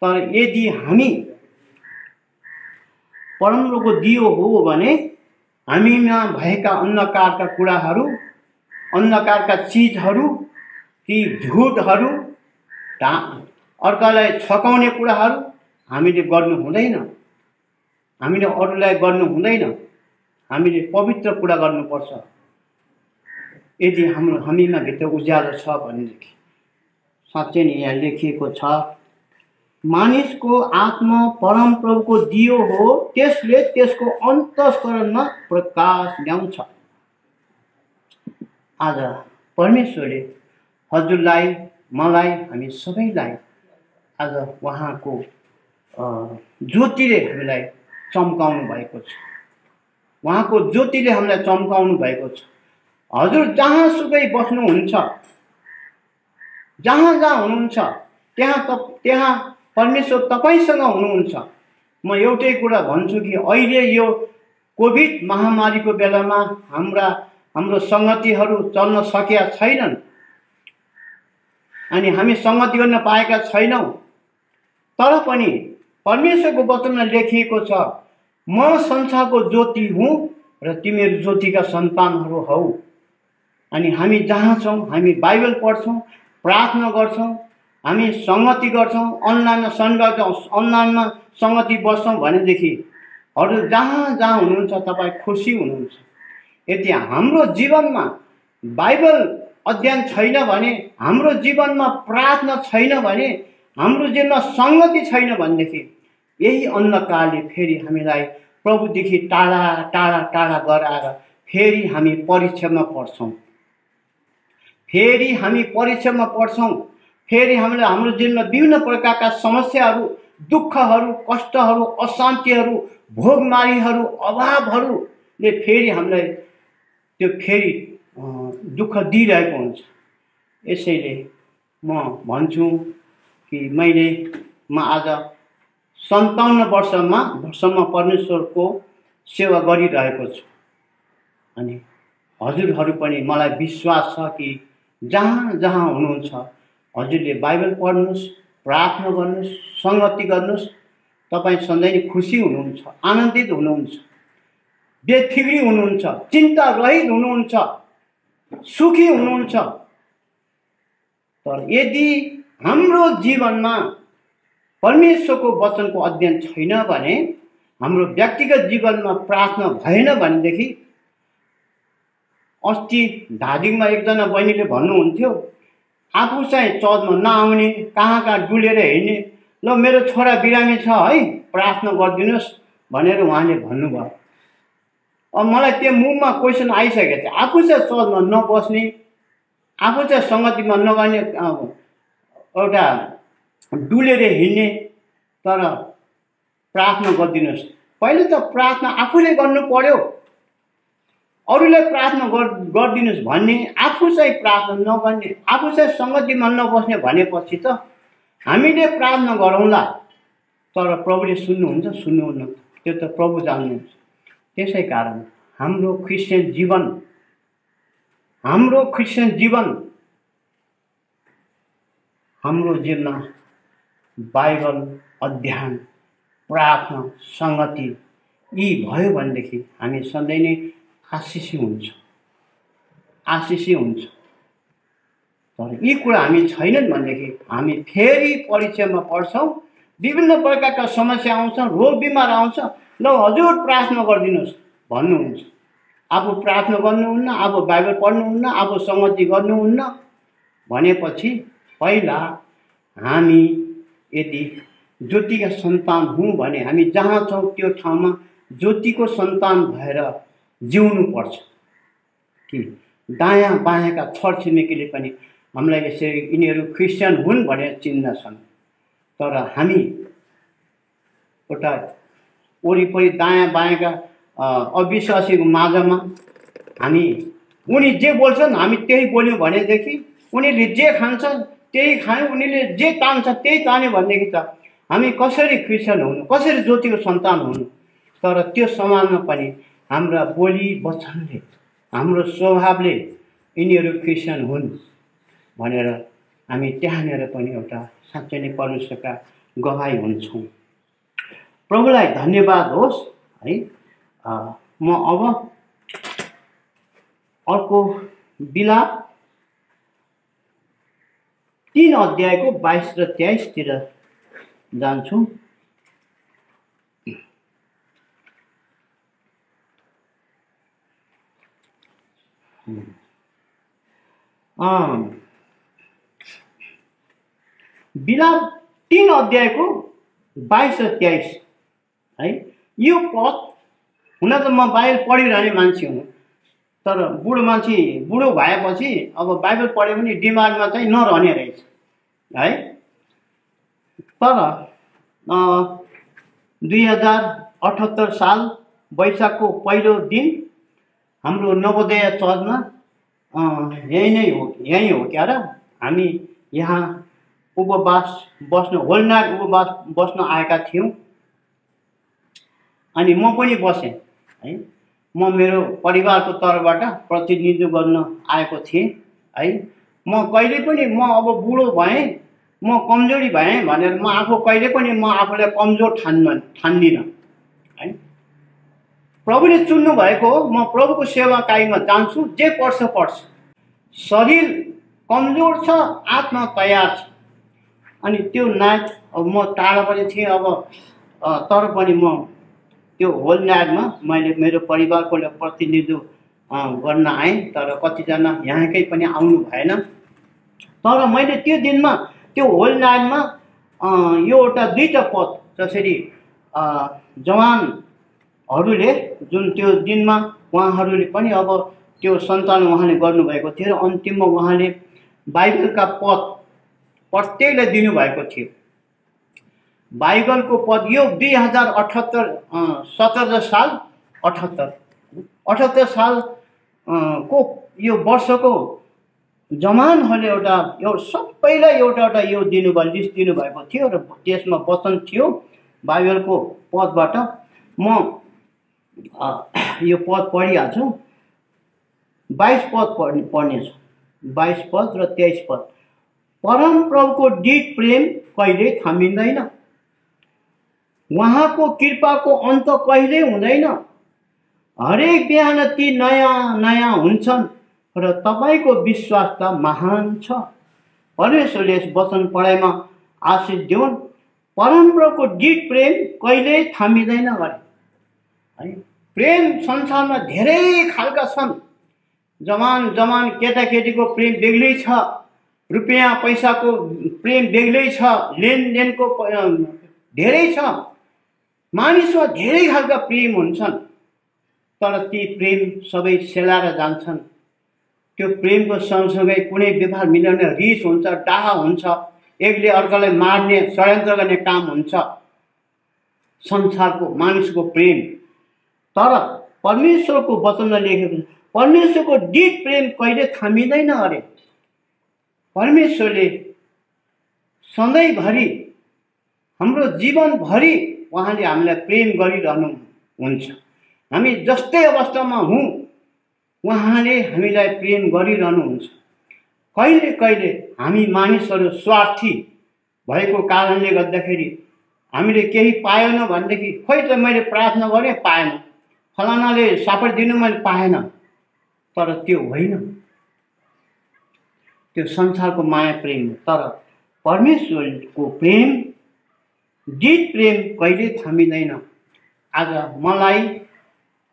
तर यदि हामी परमप्रभुको दियो हो भने हामीमा भएका अन्धकारका कुराहरू, अन्धकारका चिजहरू, ती झुटहरू, अर्कालाई छकाउने कुराहरू हामीले गर्नु हुँदैन। हामीले अरूलाई गर्नु हुँदैन। हामीले पवित्र कुरा गर्नुपर्छ। यदि हामीमा भित्र उज्यालो छ भनेदेखि साँच्चै नै यहाँ लेखिएको छ, मानिसको आत्मा परमप्रभुको दियो हो, त्यसले त्यसको अन्तःकरणमा प्रकाश ल्याउँछ। आज परमेश्वरले हजुरलाई, मलाई, हामी सबैलाई आज उहाँको ज्योतिले हामीलाई चम्काउनु भएको छ। उहाँको ज्योतिले हामीलाई चम्काउनु भएको छ। हजुर जहाँसुकै बस्नुहुन्छ, जहाँ हुनुहुन्छ, त्यहाँ परमेश्वर तपाईसँग हुनुहुन्छ। म एउटै कुरा भन्छु कि अहिले यो कोभिड महामारीको बेलामा हाम्रो सङ्गतिहरू चल्न सकेका छैनन्। अनि हामी सङ्गति गर्न पाएका छैनौँ। तर पनि परमेश्वरको वचनमा लेखिएको छ, म संसारको ज्योति हुँ र तिमीहरू ज्योतिका सन्तानहरू हौ। अनि हामी जहाँ छौँ, हामी बाइबल पढ्छौँ, प्रार्थना गर्छौँ, हामी सङ्गति गर्छौँ, अनलाइनमा सङ्गति बस्छौँ भनेदेखि अरू जहाँ हुनुहुन्छ तपाईँ खुसी हुनुहुन्छ। यदि हाम्रो जीवनमा बाइबल अध्ययन छैन भने, हाम्रो जीवनमा प्रार्थना छैन भने, हाम्रो जीवनमा सङ्गति छैन भनेदेखि यही अन्धकारले फेरि हामीलाई प्रभुदेखि टाढा गराएर फेरि हामी परीक्षामा पर्छौँ। फेरि हामीलाई हाम्रो जीवनमा विभिन्न प्रकारका समस्याहरू, दुःखहरू, कष्टहरू, अशान्तिहरू, भोगमारीहरू, अभावहरूले फेरि हामीलाई त्यो फेरि दुःख दिइरहेको हुन्छ। यसैले म भन्छु कि म आज 57 वर्षसम्म परमेश्वरको सेवा गरिरहेको छु। अनि हजुरहरू पनि मलाई विश्वास छ कि जहाँ हुनुहुन्छ हजुरले बाइबल पढ्नुहोस्, प्रार्थना गर्नुहोस्, सङ्गति गर्नुहोस्। तपाईँ सधैँ नै खुसी हुनुहुन्छ, आनन्दित हुनुहुन्छ, बेफिक्री हुनुहुन्छ, चिन्ता रहित हुनुहुन्छ, सुखी हुनुहुन्छ। तर यदि हाम्रो जीवनमा परमेश्वरको वचनको अध्ययन छैन भने हाम्रो व्यक्तिगत जीवनमा प्रार्थना भएन भनेदेखि, अस्ति धादिङमा एकजना बहिनीले भन्नुहुन्थ्यो, आफू चाहिँ चर्चमा नआउने, कहाँ डुलेर हिँड्ने, ल मेरो छोरा बिरामी छ है, प्रार्थना गरिदिनुहोस् भनेर उहाँले भन्नुभयो। अब मलाई त्यो मुखमा क्वेसन आइसकेको थियो, आफू चाहिँ चर्चमा नबस्ने, आफू चाहिँ सङ्गतिमा नगर्ने, एउटा डुलेर हिँड्ने, तर प्रार्थना गरिदिनुहोस्। पहिले त प्रार्थना आफूले गर्नु पर्यो, अरूलाई प्रार्थना गरिदिनुहोस् भन्ने, आफू चाहिँ प्रार्थना नगर्ने, आफू चाहिँ सङ्गतिमा नबस्ने भनेपछि त हामीले प्रार्थना गरौँला, तर प्रभुले सुन्नुहुन्छ सुन्नुहुन्न त्यो त प्रभु जान्नुहुन्छ। त्यसै कारण हाम्रो क्रिस्चियन जीवन हाम्रो जीवनमा बाइबल अध्ययन, प्रार्थना, सङ्गति यी भयो भनेदेखि हामी सधैँ नै आशिषी हुन्छ। तर यी कुरा हामी छैनन् भनेदेखि हामी फेरि परिचयमा पर्छौँ, विभिन्न प्रकारका समस्या आउँछ, रोग बिमार आउँछ, ल हजुर प्रार्थना गरिदिनुहोस् भन्नुहुन्छ। आफू प्रार्थना गर्नुहुन्न, आफू बाइबल पढ्नुहुन्न, आफू सङ्गति गर्नुहुन्न भनेपछि पहिला हामी यदि ज्योतिका सन्तान हौँ भने हामी जहाँ छौँ त्यो ठाउँमा ज्योतिको सन्तान भएर जिउनु पर्छ कि दायाँ बायाँका छरछिमेकीले पनि हामीलाई यसरी यिनीहरू क्रिस्चियन हुन् भनेर चिन्दछन्। तर हामी एउटा वरिपरि दायाँ बायाँका अविश्वासीको माझमा हामी उनी जे बोल्छन् हामी त्यही बोल्यौँ भनेदेखि, उनीहरूले जे खान्छ त्यही खायौँ, उनीहरूले जे तान्छ त्यही तान्यो भनेदेखि त हामी कसरी क्रिस्चियन हुनु, कसरी ज्योतिको सन्तान हुनु। तर त्यो समाजमा पनि हाम्रा बोली वचनले, हाम्रो स्वभावले यिनीहरू क्रिस्चियन हुन् भनेर हामी त्यहाँनिर पनि एउटा साँच्चै नै परमेश्वरका गवाही हुन्छौँ। प्रभुलाई धन्यवाद होस् है। म अब अर्को बिलाप 3 अध्यायको 22 र 23 तिर जान्छु। बिलाप 3 अध्यायको 22 र 23 है। यो पद, हुन त म बाइबल पढिरहने मान्छे हुँ, तर बुढो भएपछि अब बाइबल पढे पनि डिमान्डमा चाहिँ नरहने रहेछ है। तर 2078 साल वैशाखको पहिलो दिन हाम्रो नवोदय चर्चमा यही हो क्या र हामी यहाँ उपवास बस्न, होल नाइट उपवास बस्न आएका थियौँ। अनि म पनि बसेँ है। म मेरो परिवारको तर्फबाट प्रतिनिधित्व गर्न आएको थिएँ है। म कहिले पनि म अब बुढो भएँ, म कमजोरी भएँ भनेर म आफू कहिले पनि म आफूलाई कमजोर ठान्दिनँ है। प्रभुले चुन्नु भएको हो, म प्रभुको सेवाकाईमा जान्छु, जे पर्छ। शरीर कमजोर छ, आत्मा तयार छ। अनि त्यो नाइट अब म टाढा पनि थिएँ, अब तर पनि म त्यो होल नाइटमा मैले मेरो परिवारको प्रतिनिधित्व गर्न आएँ। तर कतिजना यहाँकै पनि आउनु भएन। तर मैले त्यो दिनमा त्यो होल नाइटमा यो एउटा 2टा पद, जसरी जवानहरूले जुन त्यो दिनमा उहाँहरूले पनि अब त्यो सञ्चालन उहाँले गर्नुभएको थियो र अन्तिममा उहाँले बाइबलका पद प्रत्येकलाई दिनुभएको थियो। बाइबलको पद यो 2078 साल 78 साल को यो वर्षको जवानहरूले एउटा सबैलाई एउटा यो दिनुभयो, लिस्ट दिनुभएको थियो र त्यसमा वचन थियो बाइबलको पदबाट। म यो पद पढिहाल्छु। 22 पद पढ्नेछु, 22 पद र 23 पद। परम प्रभुको दृढ प्रेम कहिले थामिँदैन, उहाँको कृपाको अन्त कहिले हुँदैन। हरेक बिहान ती नयाँ हुन्छन् र तपाईँको विश्वास त महान छ। परमेश्वरले यस वचन पढाइमा आशिष दिउन्। परमप्रभुको दृढ प्रेम कहिले थामिँदैन गरे। प्रेम संसारमा धेरै खालका छन्। जवान जवान केटाकेटीको प्रेम बेग्लै छ, रुपियाँ पैसाको प्रेम बेग्लै छ, लेनदेनको धेरै छ। मानिसमा धेरै खालका प्रेम हुन्छन्, तर ती प्रेम सबै सेलाएर जान्छन्। त्यो प्रेमको सँगसँगै कुनै व्यवहार मिलाउने रिस हुन्छ, डाहा हुन्छ, एकले अर्कालाई मार्ने षड्यन्त्र गर्ने काम हुन्छ संसारको मानिसको प्रेम। तर परमेश्वरको वचनमा लेखेको छ, परमेश्वरको डिट प्रेम कहिले थामिँदैन अरे। परमेश्वरले सधैँभरि हाम्रो जीवनभरि उहाँले हामीलाई प्रेम गरिरहनु हुन्छ। हामी जस्तै अवस्थामा हौँ उहाँले हामीलाई प्रेम गरिरहनुहुन्छ। कहिले कहिले हामी मानिसहरू स्वार्थी भएको कारणले गर्दाखेरि हामीले केही पाएनौँ भनेदेखि खोइ त मैले प्रार्थना गरेँ पाएन, फलानाले सपोर्ट दिनु मैले पाएन। तर त्यो होइन, त्यो संसारको माया प्रेम हो। तर परमेश्वरको प्रेम, डिट प्रेम कहिले थामिँदैन। आज मलाई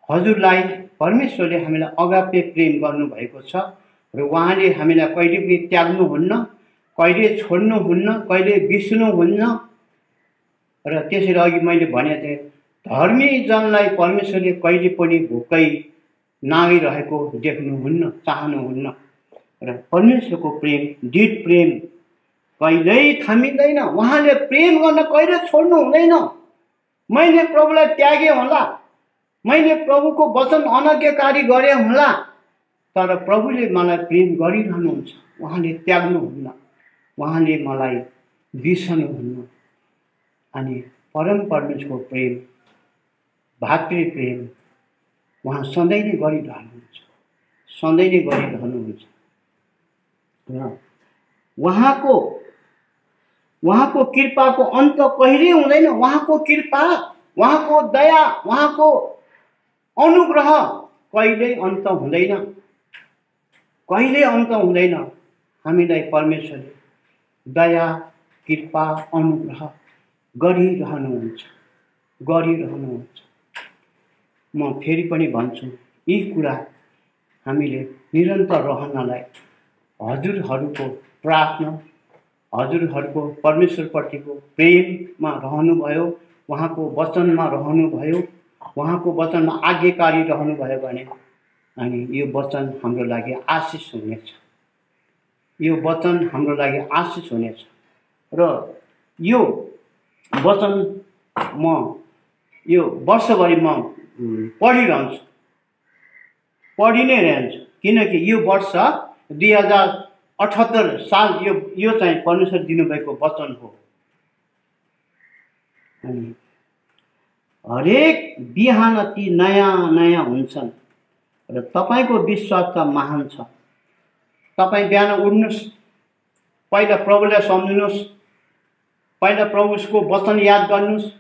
हजुरलाई परमेश्वरले हामीलाई अगापे प्रेम गर्नुभएको छ र उहाँले हामीलाई कहिले पनि त्याग्नुहुन्न, कहिले छोड्नुहुन्न, कहिले बिर्सनुहुन्न। र त्यसरी अघि मैले भनेको थिएँ, धर्मी जनलाई परमेश्वरले कहिले पनि भोकै नागिरहेको देख्नुहुन्न, चाहनुहुन्न। र परमेश्वरको प्रेम, डिट प्रेम कहिल्यै थामिँदैन। उहाँले प्रेम गर्न कहिले छोड्नु हुँदैन। मैले प्रभुलाई त्यागेँ होला, मैले प्रभुको वचन अनज्ञाकारी गरेँ होला, तर प्रभुले मलाई प्रेम गरिरहनुहुन्छ। उहाँले त्याग्नुहुन्न, उहाँले मलाई बिर्सनुहुन्न। अनि परम परमेश्वरको प्रेम, भातृ प्रेम उहाँ सधैँ नै गरिरहनुहुन्छ, सधैँ नै गरिरहनुहुन्छ। र उहाँको कृपाको अन्त कहिल्यै हुँदैन। उहाँको कृपा, उहाँको दया, उहाँको अनुग्रह कहिल्यै अन्त हुँदैन, कहिल्यै अन्त हुँदैन। हामीलाई परमेश्वरले दया, कृपा, अनुग्रह गरिरहनुहुन्छ। म फेरि पनि भन्छु, यी कुरा हामीले निरन्तर रहनलाई हजुरहरूको प्रार्थना, हजुरहरूको परमेश्वरप्रतिको प्रेममा रहनुभयो, उहाँको वचनमा रहनुभयो, उहाँको वचनमा आज्ञाकारी रहनुभयो भने अनि यो वचन हाम्रो लागि आशिष हुनेछ। यो वचन हाम्रो लागि आशिष हुनेछ। र यो वचन म यो वर्षभरि म पढिरहन्छु, पढि नै रहन्छु, किनकि यो वर्ष 2078 साल यो चाहिँ परमेश्वर दिनुभएको वचन हो। अनि हरेक बिहान ती नयाँ नयाँ हुन्छन् र तपाईँको विश्वास त महान छ। तपाईँ बिहान उठ्नुहोस्, पहिला प्रभुलाई सम्झिनुहोस्, पहिला प्रभुको वचन याद गर्नुहोस्,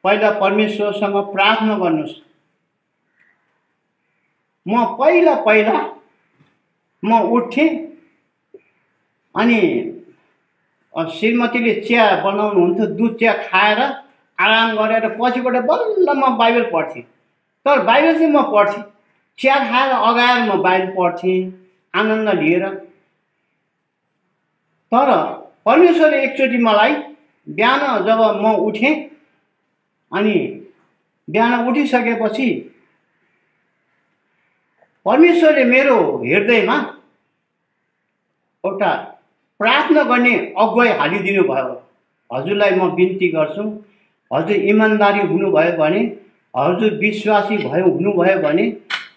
पहिला परमेश्वरसँग प्रार्थना गर्नुहोस्। म पहिला म उठेँ अनि श्रीमतीले चिया बनाउनुहुन्थ्यो, दुध चिया खाएर आराम गरेर पछिबाट बल्ल म बाइबल पढ्थेँ। तर बाइबल चाहिँ म पढ्थेँ, चिया खाएर अगाएर म बाइबल पढ्थेँ आनन्द लिएर। तर परमेश्वरले एकचोटि मलाई बिहान जब म उठेँ अनि बिहान उठिसकेपछि परमेश्वरले मेरो हृदयमा एउटा प्रार्थना गर्ने अगुवाई हालिदिनु भयो। हजुरलाई म बिन्ती गर्छु, हजुर इमान्दारी हुनुभयो भने, हजुर विश्वासी हुनुभयो भने,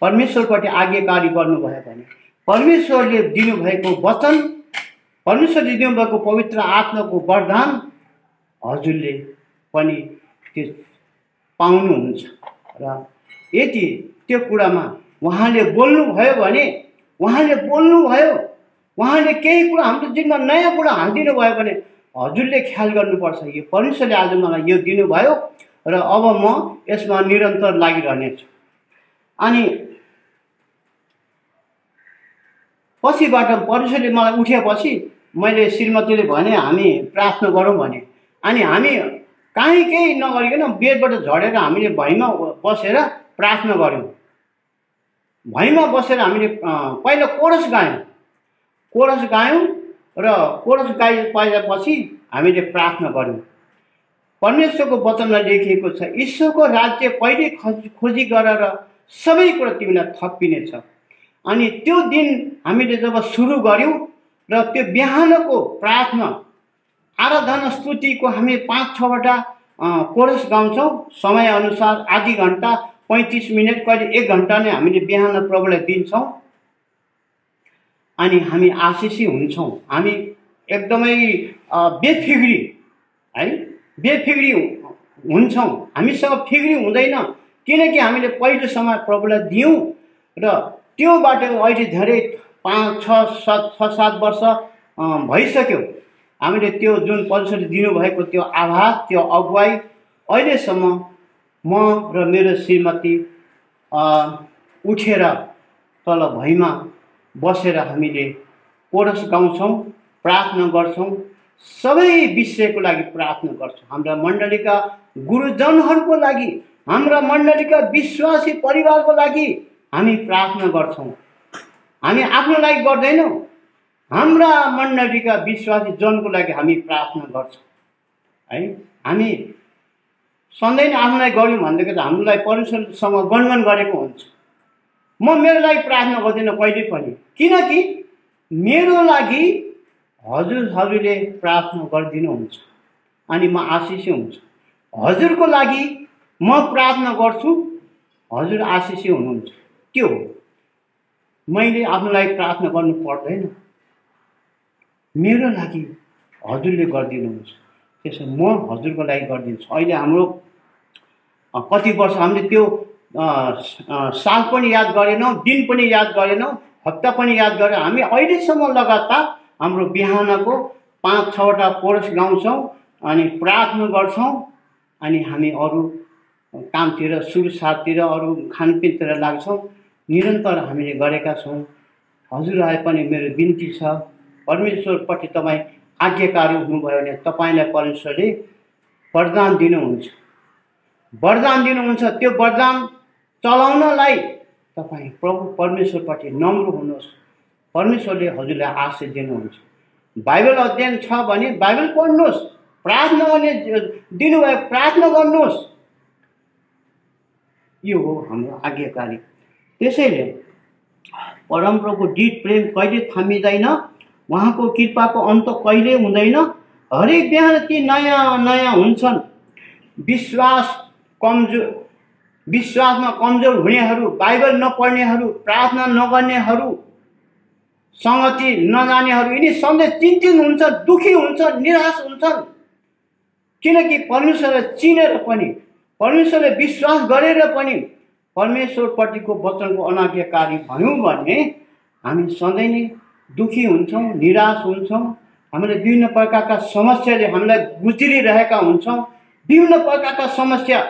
परमेश्वरपट्टि आज्ञाकारी गर्नुभयो भने, परमेश्वरले दिनुभएको वचन, परमेश्वरले दिनुभएको पवित्र आत्माको वरदान हजुरले पनि त्यो पाउनुहुन्छ। र यदि त्यो कुरामा उहाँले बोल्नुभयो भने, उहाँले केही कुरा हाम्रो जीवनमा नयाँ कुरा हालिदिनु भयो भने हजुरले ख्याल गर्नुपर्छ। यो परमेश्वरले आज मलाई यो दिनुभयो र अब म यसमा निरन्तर लागिरहनेछु। अनि पछिबाट परमेश्वरले मलाई उठेपछि मैले श्रीमतीले भने हामी प्रार्थना गरौँ भने, अनि हामी कहीँ केही नगरिकन बेडबाट झरेर हामीले भैँमा बसेर प्रार्थना गऱ्यौँ। भैमा बसेर हामीले पहिला कोरस गायौँ र कोरस गाएपछि हामीले प्रार्थना गऱ्यौँ। परमेश्वरको वचनमा लेखिएको छ, ईश्वरको राज्य पहिले खोजी गरेर सबै कुरा तिमीलाई थपिनेछ। अनि त्यो दिन हामीले जब सुरु गऱ्यौँ र त्यो बिहानको प्रार्थना आराधना स्तुतिको हामी 5-6वटा कोरस गाउँछौँ। समयअनुसार आधी घन्टा, 35 मिनट, कहिले 1 घन्टा नै हामीले बिहान प्रभुलाई दिन्छौँ। अनि हामी आशिषी हुन्छौँ। हामी एकदमै बेफिक्री हुन्छौँ। हामीसँग फिक्री हुँदैन, किनकि हामीले पहिलो समय प्रभुलाई दियौँ र त्योबाट अहिले धेरै 5-6-7 वर्ष भइसक्यो। हामीले त्यो जुन परमेश्वरले दिनुभएको त्यो आभास, त्यो अगुवाई अहिलेसम्म म र मेरो श्रीमती उठेर तल भैमा बसेर हामीले कोरस गाउँछौँ, प्रार्थना गर्छौँ, सबै विषयको लागि प्रार्थना गर्छौँ। हाम्रा मण्डलीका गुरुजनहरूको लागि, हाम्रा मण्डलीका विश्वासी परिवारको लागि हामी प्रार्थना गर्छौँ। हामी आफ्नो लागि गर्दैनौँ, हाम्रा मण्डलीका विश्वासी जनको लागि हामी प्रार्थना गर्छौँ है। हामी सधैँ आफ्नो लागि गऱ्यौँ भनेदेखि त हामीलाई परमेश्वरसँग गणगन गरेको हुन्छ। म मेरो लागि प्रार्थना गर्दिनँ कहिले पनि, किनकि मेरो लागि हजुरहरूले प्रार्थना गरिदिनुहुन्छ अनि म आशिषी हुन्छु। हजुरको लागि म प्रार्थना गर्छु, हजुर आशिषी हुनुहुन्छ। त्यो हो, मैले आफ्नो लागि प्रार्थना गर्नु पर्दैन, मेरो लागि हजुरले गरिदिनुहुन्छ, त्यसो म हजुरको लागि गरिदिन्छु। अहिले हाम्रो कति वर्ष हामीले त्यो साल पनि याद गरेनौँ, दिन पनि याद गरेनौँ, हप्ता पनि याद गरेनौँ। हामी अहिलेसम्म लगातार हाम्रो बिहानको 5-6वटा कोरस गाउँछौँ अनि प्रार्थना गर्छौँ। अनि हामी अरू कामतिर, सुरसारतिर, अरू खानपिनतिर लाग्छौँ। निरन्तर हामीले गरेका छौँ। हजुरलाई पनि मेरो बिन्ती छ, परमेश्वरपट्टि तपाईँ आज्ञाकारी हुनुभयो भने तपाईँलाई परमेश्वरले वरदान दिनुहुन्छ। त्यो वरदान चलाउनलाई तपाईँ प्रभु परमेश्वरपट्टि नम्र हुनुहोस्। परमेश्वरले हजुरलाई आशीष दिनुहुन्छ। बाइबल अध्ययन छ भने बाइबल पढ्नुहोस्, प्रार्थना गर्ने दिनुभयो, प्रार्थना गर्नुहोस्। यो हो हाम्रो आज्ञाकारी। त्यसैले परमप्रभुको डिट प्रेम कहिले थमिँदैन, उहाँको कृपाको अन्त कहिले हुँदैन। हरेक बिहान ती नयाँ नयाँ हुन्छन्। विश्वासमा कमजोर हुनेहरू, बाइबल नपढ्नेहरू, प्रार्थना नगर्नेहरू, सङ्गति नजानेहरू, यिनी सधैँ चिन्तित हुन्छन्, दुखी हुन्छन्, निराश हुन्छन्। किनकि परमेश्वरलाई चिनेर पनि, परमेश्वरले विश्वास गरेर पनि परमेश्वरपट्टिको वचनको अनाज्ञाकारी भयौँ भने हामी सधैँ नै दुखी हुन्छौँ, निराश हुन्छौँ। हामीले विभिन्न प्रकारका समस्याले हामीलाई गुज्रिरहेका हुन्छौँ। विभिन्न प्रकारका समस्या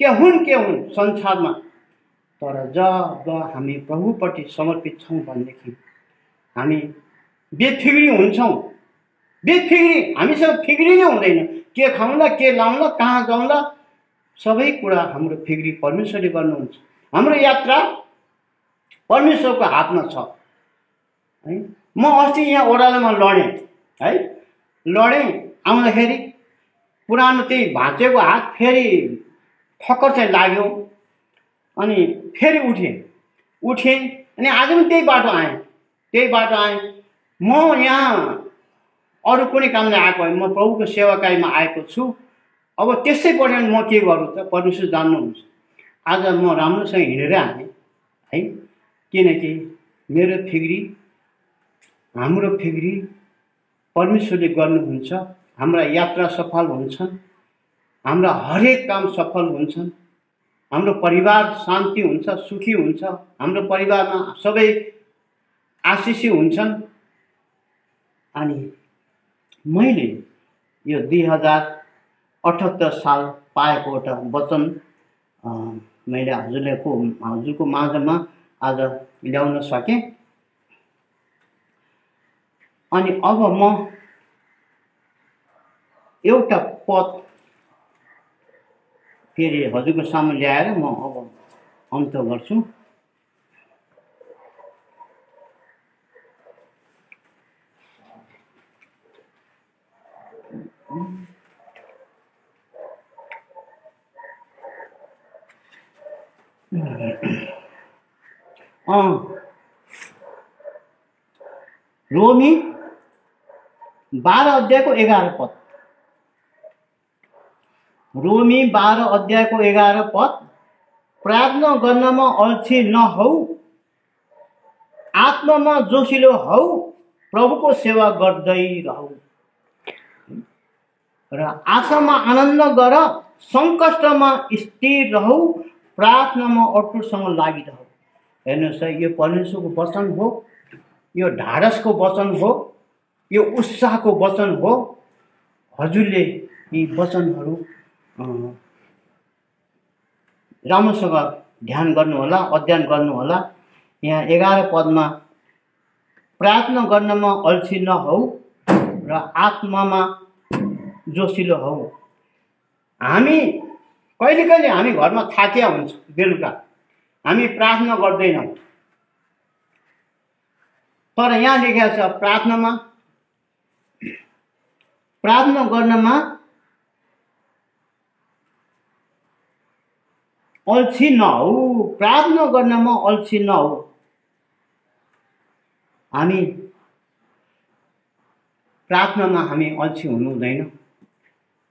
के हुन् संसारमा। तर जब हामी प्रभुपट्टि समर्पित छौँ भनेदेखि हामी बेफिक्री हुन्छौँ। हामीसँग फिक्री नै हुँदैन। के खाउँला, के लाउँला, कहाँ जाउँला, सबै कुरा हाम्रो फिक्री परमेश्वरले गर्नुहुन्छ। हाम्रो यात्रा परमेश्वरको हातमा छ है। म अस्ति यहाँ ओह्रालोमा लडेँ आउँदाखेरि पुरानो त्यही भाँचेको हात फेरि ठक्कर चाहिँ लाग्यो। अनि फेरि उठेँ अनि आज पनि त्यही बाटो आएँ। म यहाँ अरू कुनै कामले आएको होइन, म प्रभुको सेवाकारीमा आएको छु। अब त्यसै पऱ्यो भने म के गरौँ त, परमेश्वर जान्नुहुन्छ। आज म राम्रोसँग हिँडेर आएँ है, किनकि हाम्रो फिक्री परमेश्वरले गर्नुहुन्छ। हाम्रा यात्रा सफल हुन्छन्, हाम्रा हरेक काम सफल हुन्छन्, हाम्रो परिवार शान्ति हुन्छ, सुखी हुन्छ, हाम्रो परिवारमा सबै आशिषी हुन्छन्। अनि मैले यो 2078 साल पाएको एउटा वचन मैले हजुरको माझमा आज ल्याउन सकेँ। अनि अब म एउटा पद फेरि हजुरको सामु ल्याएर म अब अन्त गर्छु। रोमी 12 अध्यायको 11 पद। रोमी 12 अध्यायको 11 पद। प्रार्थना गर्नमा अल्छी नहौ, आत्मामा जोसिलो हौ, प्रभुको सेवा गर्दै रहौ र आशामा आनन्द गर, सङ्कष्टमा स्थिर रहौ, प्रार्थनामा अटुटसँग लागिरहौ। हेर्नुहोस् है, यो परमेश्वरको वचन हो, यो ढाडसको वचन हो, यो उत्साहको वचन हो। हजुरले यी वचनहरू राम्रोसँग ध्यान गर्नुहोला, अध्ययन गर्नुहोला। यहाँ 11 पदमा प्रार्थना गर्नमा अल्छी नहौ र आत्मामा जोसिलो हौ। हामी कहिले हामी घरमा थाकिया हुन्छ, बेलुका हामी प्रार्थना गर्दैनौँ। तर यहाँ लेखेको छ प्रार्थना गर्नमा अल्छी नहौ, प्रार्थना गर्नमा अल्छी नहौ। हामी प्रार्थनामा हामी अल्छी हुनु हुँदैन,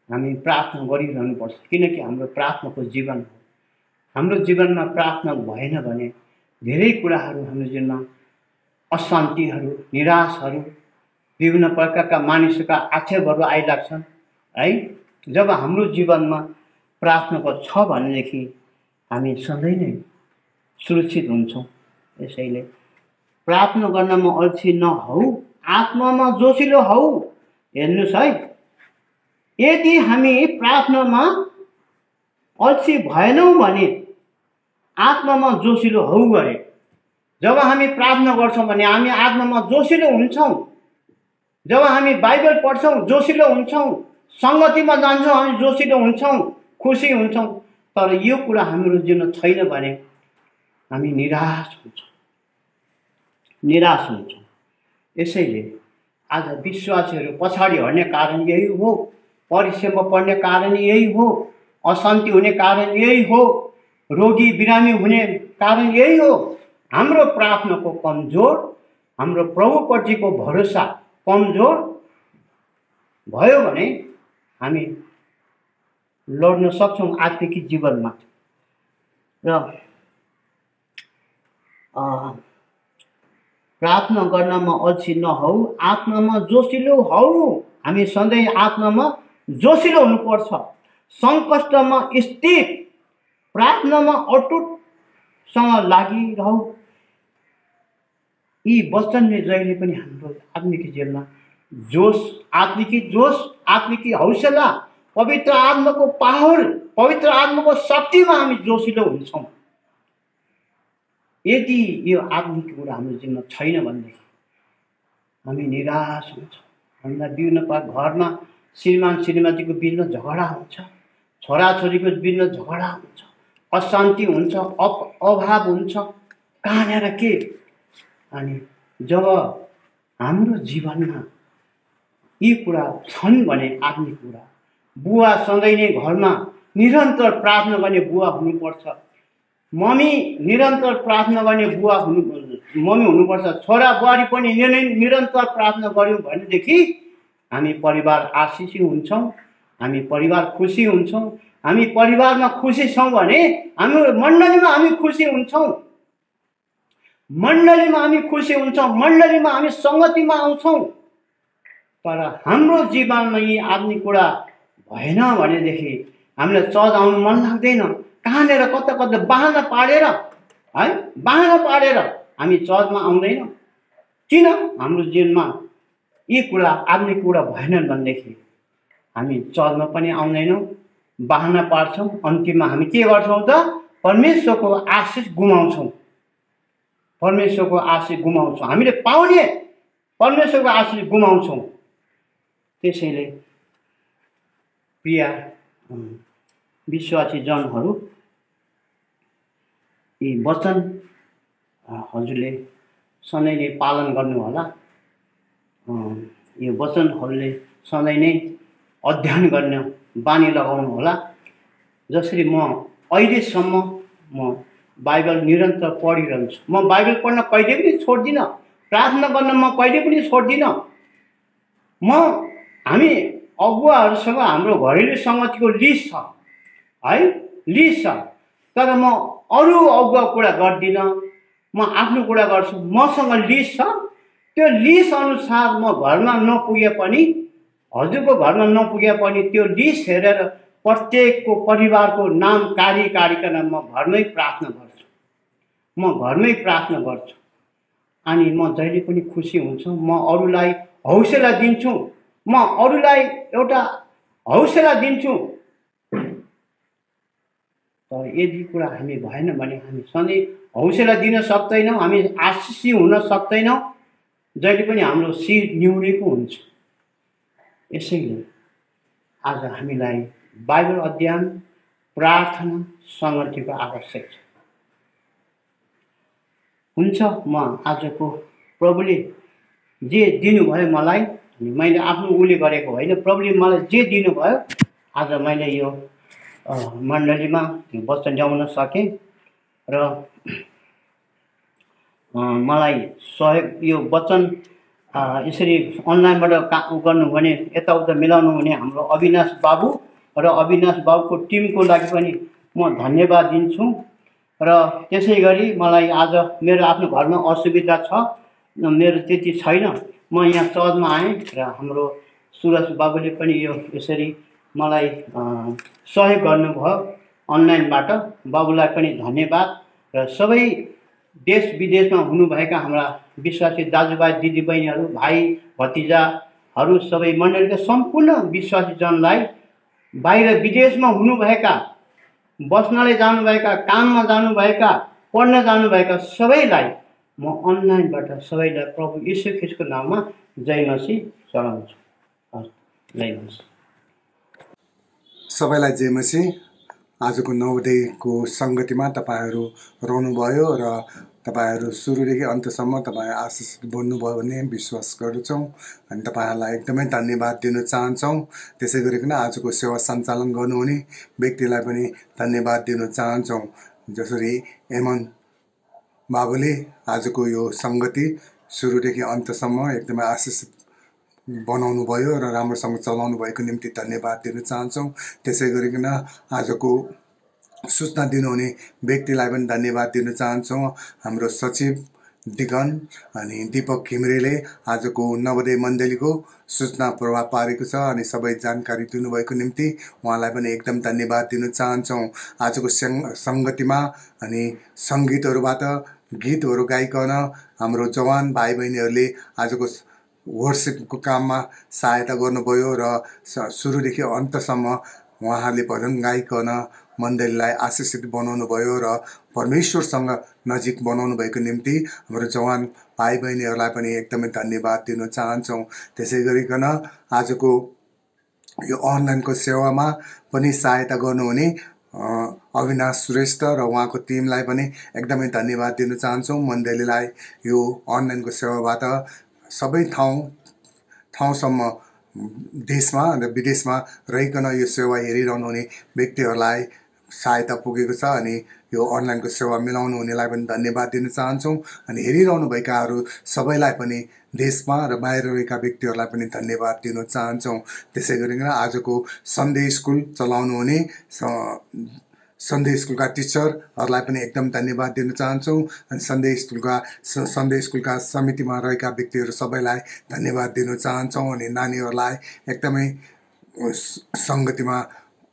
हामी प्रार्थना गरिरहनुपर्छ, किनकि हाम्रो प्रार्थनाको जीवन हो। हाम्रो जीवनमा प्रार्थना भएन भने धेरै कुराहरू हाम्रो जीवनमा अशान्तिहरू, निराशहरू, विभिन्न प्रकारका मानिसका आक्षेपहरू आइलाग्छन् है। जब हाम्रो जीवनमा प्रार्थनाको छ भनेदेखि हामी सधैँ नै सुरक्षित हुन्छौँ। यसैले प्रार्थना गर्नमा अल्छी नहौ, आत्मामा जोसिलो हौ। हेर्नुहोस् है, यदि हामी प्रार्थनामा अल्छी भएनौँ भने आत्मामा जोसिलो हौ गरे। जब हामी प्रार्थना गर्छौँ भने हामी आत्मामा जोसिलो हुन्छौँ। जब हामी बाइबल पढ्छौँ जोसिलो हुन्छौँ, सङ्गतिमा जान्छौँ हामी जोसिलो हुन्छौँ, खुसी हुन्छौँ। तर यो कुरा हाम्रो जीवनमा छैन भने हामी निराश हुन्छौँ। यसैले आज विश्वासीहरू पछाडि हट्ने कारण यही हो, परिश्रममा पर्ने कारण यही हो, अशान्ति हुने कारण यही हो, रोगी बिरामी हुने कारण यही हो। हाम्रो प्रार्थनाको कमजोर, हाम्रो प्रभुप्रतिको भरोसा कमजोर भयो भने हामी लड्न सक्छौँ आत्मिक जीवनमा। र प्रार्थना गर्नमा अल्छी नहौ, आत्मामा जोसिलो हौ। हामी सधैँ आत्मामा जोसिलो हुनुपर्छ, सङ्कष्टमा स्थिर, प्रार्थनामा अटुटसँग लागिरहौ। यी वचनले जहिले पनि हाम्रो आत्मिक जीवनमा जोस, आत्मिक हौसला, पवित्र आत्माको पावर, पवित्र आत्माको शक्तिमा हामी जोसिलो हुन्छौँ। यदि यो आत्मिक कुरा हाम्रो जीवनमा छैन भनेदेखि हामी निराश हुन्छौँ। हामीलाई विभिन्न घरमा श्रीमान श्रीमतीको बिचमा झगडा हुन्छ, छोराछोरीको बिचमा झगडा हुन्छ, अशान्ति हुन्छ, अभाव हुन्छ, कहाँनिर के। अनि जब हाम्रो जीवनमा यी कुरा छन् भने आत्मिक कुरा, बुवा सधैँ नै घरमा निरन्तर प्रार्थना गर्ने बुवा हुनुपर्छ, मम्मी निरन्तर प्रार्थना गर्ने मम्मी हुनुपर्छ, छोरा बुहारी पनि निरन्तर प्रार्थना गऱ्यौँ भनेदेखि हामी परिवार आशिषी हुन्छौँ, हामी परिवार खुसी हुन्छौँ। हामी परिवारमा खुसी छौँ भने हाम्रो मण्डलीमा हामी खुसी हुन्छौँ, मण्डलीमा हामी सङ्गतिमा आउँछौँ। तर हाम्रो जीवनमा यी आत्मिक कुरा भएन भनेदेखि हामीलाई चर्च आउनु मन लाग्दैन। कहाँनिर कता बहाना पारेर हामी चर्चमा आउँदैनौँ। किन? हाम्रो जीवनमा यी कुरा आत्मिक कुरा भएनन् भनेदेखि हामी चर्चमा पनि आउँदैनौँ, बहाना पार्छौँ। अन्तिममा हामी के गर्छौँ त? परमेश्वरको आशिष गुमाउँछौँ। हामीले पाउने परमेश्वरको आशिष गुमाउँछौँ। त्यसैले प्रिय विश्वासी जनहरू, यी वचन हजुरले सधैँ नै पालन गर्नुहोला। यो वचनहरूले सधैँ नै अध्ययन गर्न बानी लगाउनुहोला। जसरी म अहिलेसम्म म बाइबल निरन्तर पढिरहन्छु। म बाइबल पढ्न कहिले पनि छोड्दिनँ, प्रार्थना गर्न म कहिले पनि छोड्दिनँ। हामी अगुवाहरूसँग हाम्रो घरेलु सङ्गतिको लिस्ट छ है, लिस्ट छ। तर म अरू अगुवा कुरा गर्दिनँ, म आफ्नो कुरा गर्छु। मसँग लिस्ट छ, त्यो लिस्ट अनुसार म घरमा नपुगे पनि, हजुरको घरमा नपुगे पनि त्यो लिस्ट हेरेर प्रत्येकको परिवारको नाम कारिकन म घरमै प्रार्थना गर्छु, म घरमै प्रार्थना गर्छु। अनि म जहिले पनि खुसी हुन्छु। म अरूलाई हौसला दिन्छु, म अरूलाई एउटा हौसला दिन्छु। तर यदि कुरा हामी भएन भने हामी सधैँ हौसला दिन सक्दैनौँ, हामी आशिषी हुन सक्दैनौँ। जहिले पनि हाम्रो शिर निहुरेको हुन्छ। यसैले आज हामीलाई बाइबल अध्ययन, प्रार्थना, सङ्गतिको आवश्यक छ। हुन्छ, म आजको प्रभुले जे दिनुभयो मलाई, मैले आफ्नो उले गरेको होइन, प्रभुले मलाई जे दिनुभयो आज मैले यो मण्डलीमा वचन ल्याउन सकेँ। र मलाई सहयोग यो वचन यसरी अनलाइनबाट काम गर्नु भने, यताउता मिलाउनु भने हाम्रो अविनाश बाबु र अविनाश बाबुको टिमको लागि पनि म धन्यवाद दिन्छु। र त्यसै गरी मलाई आज मेरो आफ्नो घरमा असुविधा छ, मेरो त्यति छैन, म यहाँ चर्चमा आएँ र हाम्रो सुरज बाबुले पनि यो यसरी मलाई सहयोग गर्नुभयो अनलाइनबाट। बाबुलाई पनि धन्यवाद। र सबै देश विदेशमा हुनुभएका हाम्रा विश्वासी दाजुभाइ दिदीबहिनीहरू, भाइ भतिजाहरू, सबै मण्डलीका सम्पूर्ण विश्वासी जनलाई, बाहिर विदेशमा हुनुभएका, बस्नले जानुभएका, काममा जानुभएका, पढ्न जानुभएका सबैलाई म अनलाइनबाट सबैलाई प्रभु यीशु ख्रीष्टको नाममा जय मसीह चढाउँछु। जय मसीह। सबैलाई जय मसीह। आजको नवोदयको सङ्गतिमा तपाईँहरू रहनुभयो र तपाईँहरू सुरुदेखि अन्त्यसम्म तपाईँ आशिषित बन्नुभयो भन्ने विश्वास गर्दछौँ। अनि तपाईँहरूलाई एकदमै धन्यवाद दिन चाहन्छौँ। त्यसै गरिकन आजको सेवा सञ्चालन गर्नुहुने व्यक्तिलाई पनि धन्यवाद दिन चाहन्छौँ। जसरी एमन बाबुले आजको यो सङ्गति सुरुदेखि अन्त्यसम्म एकदमै आशिषित बनाउनु भयो र राम्रोसँग चलाउनु भएको निम्ति धन्यवाद दिन चाहन्छौँ। त्यसै गरिकन आजको सूचना दिनुहुने व्यक्तिलाई पनि धन्यवाद दिन चाहन्छौँ। हाम्रो सचिव दिगन अनि दीपक घिमिरेले आजको नवोदय मण्डलीको सूचना प्रभाव पारेको छ अनि सबै जानकारी दिनुभएको निम्ति उहाँलाई पनि एकदम धन्यवाद दिन चाहन्छौँ। आजको सङ्गतिमा अनि सङ्गीतहरूबाट गीतहरू गाइकन हाम्रो जवान भाइ बहिनीहरूले आजको वर्सिपको काममा सहायता गर्नुभयो र सुरुदेखि अन्तसम्म उहाँहरूले भजन गाइकन मण्डलीलाई आशिषित बनाउनु भयो र परमेश्वरसँग नजिक बनाउनु भएको निम्ति हाम्रो जवान भाइ बहिनीहरूलाई पनि एकदमै धन्यवाद दिन चाहन्छौँ। त्यसै गरिकन आजको यो अनलाइनको सेवामा पनि सहायता गर्नुहुने अविनाश श्रेष्ठ र उहाँको टिमलाई पनि एकदमै धन्यवाद दिन चाहन्छौँ। मण्डलीलाई यो अनलाइनको सेवाबाट सबै ठाउँसम्म देशमा र विदेशमा रहिकन यो सेवा हेरिरहनु हुने व्यक्तिहरूलाई सहायता पुगेको छ अनि यो अनलाइनको सेवा मिलाउनु हुनेलाई पनि धन्यवाद दिन चाहन्छौँ। अनि हेरिरहनुभएकाहरू सबैलाई पनि देशमा र बाहिर रहेका व्यक्तिहरूलाई पनि धन्यवाद दिन चाहन्छौँ। त्यसै गरिकन आजको सन्डे स्कुल चलाउनु हुने सन्डे स्कुलका टिचरहरूलाई पनि एकदम धन्यवाद दिन चाहन्छौँ। अनि सन्डे स्कुलका समितिमा रहेका व्यक्तिहरू सबैलाई धन्यवाद दिन चाहन्छौँ। अनि नानीहरूलाई एकदमै सङ्गतिमा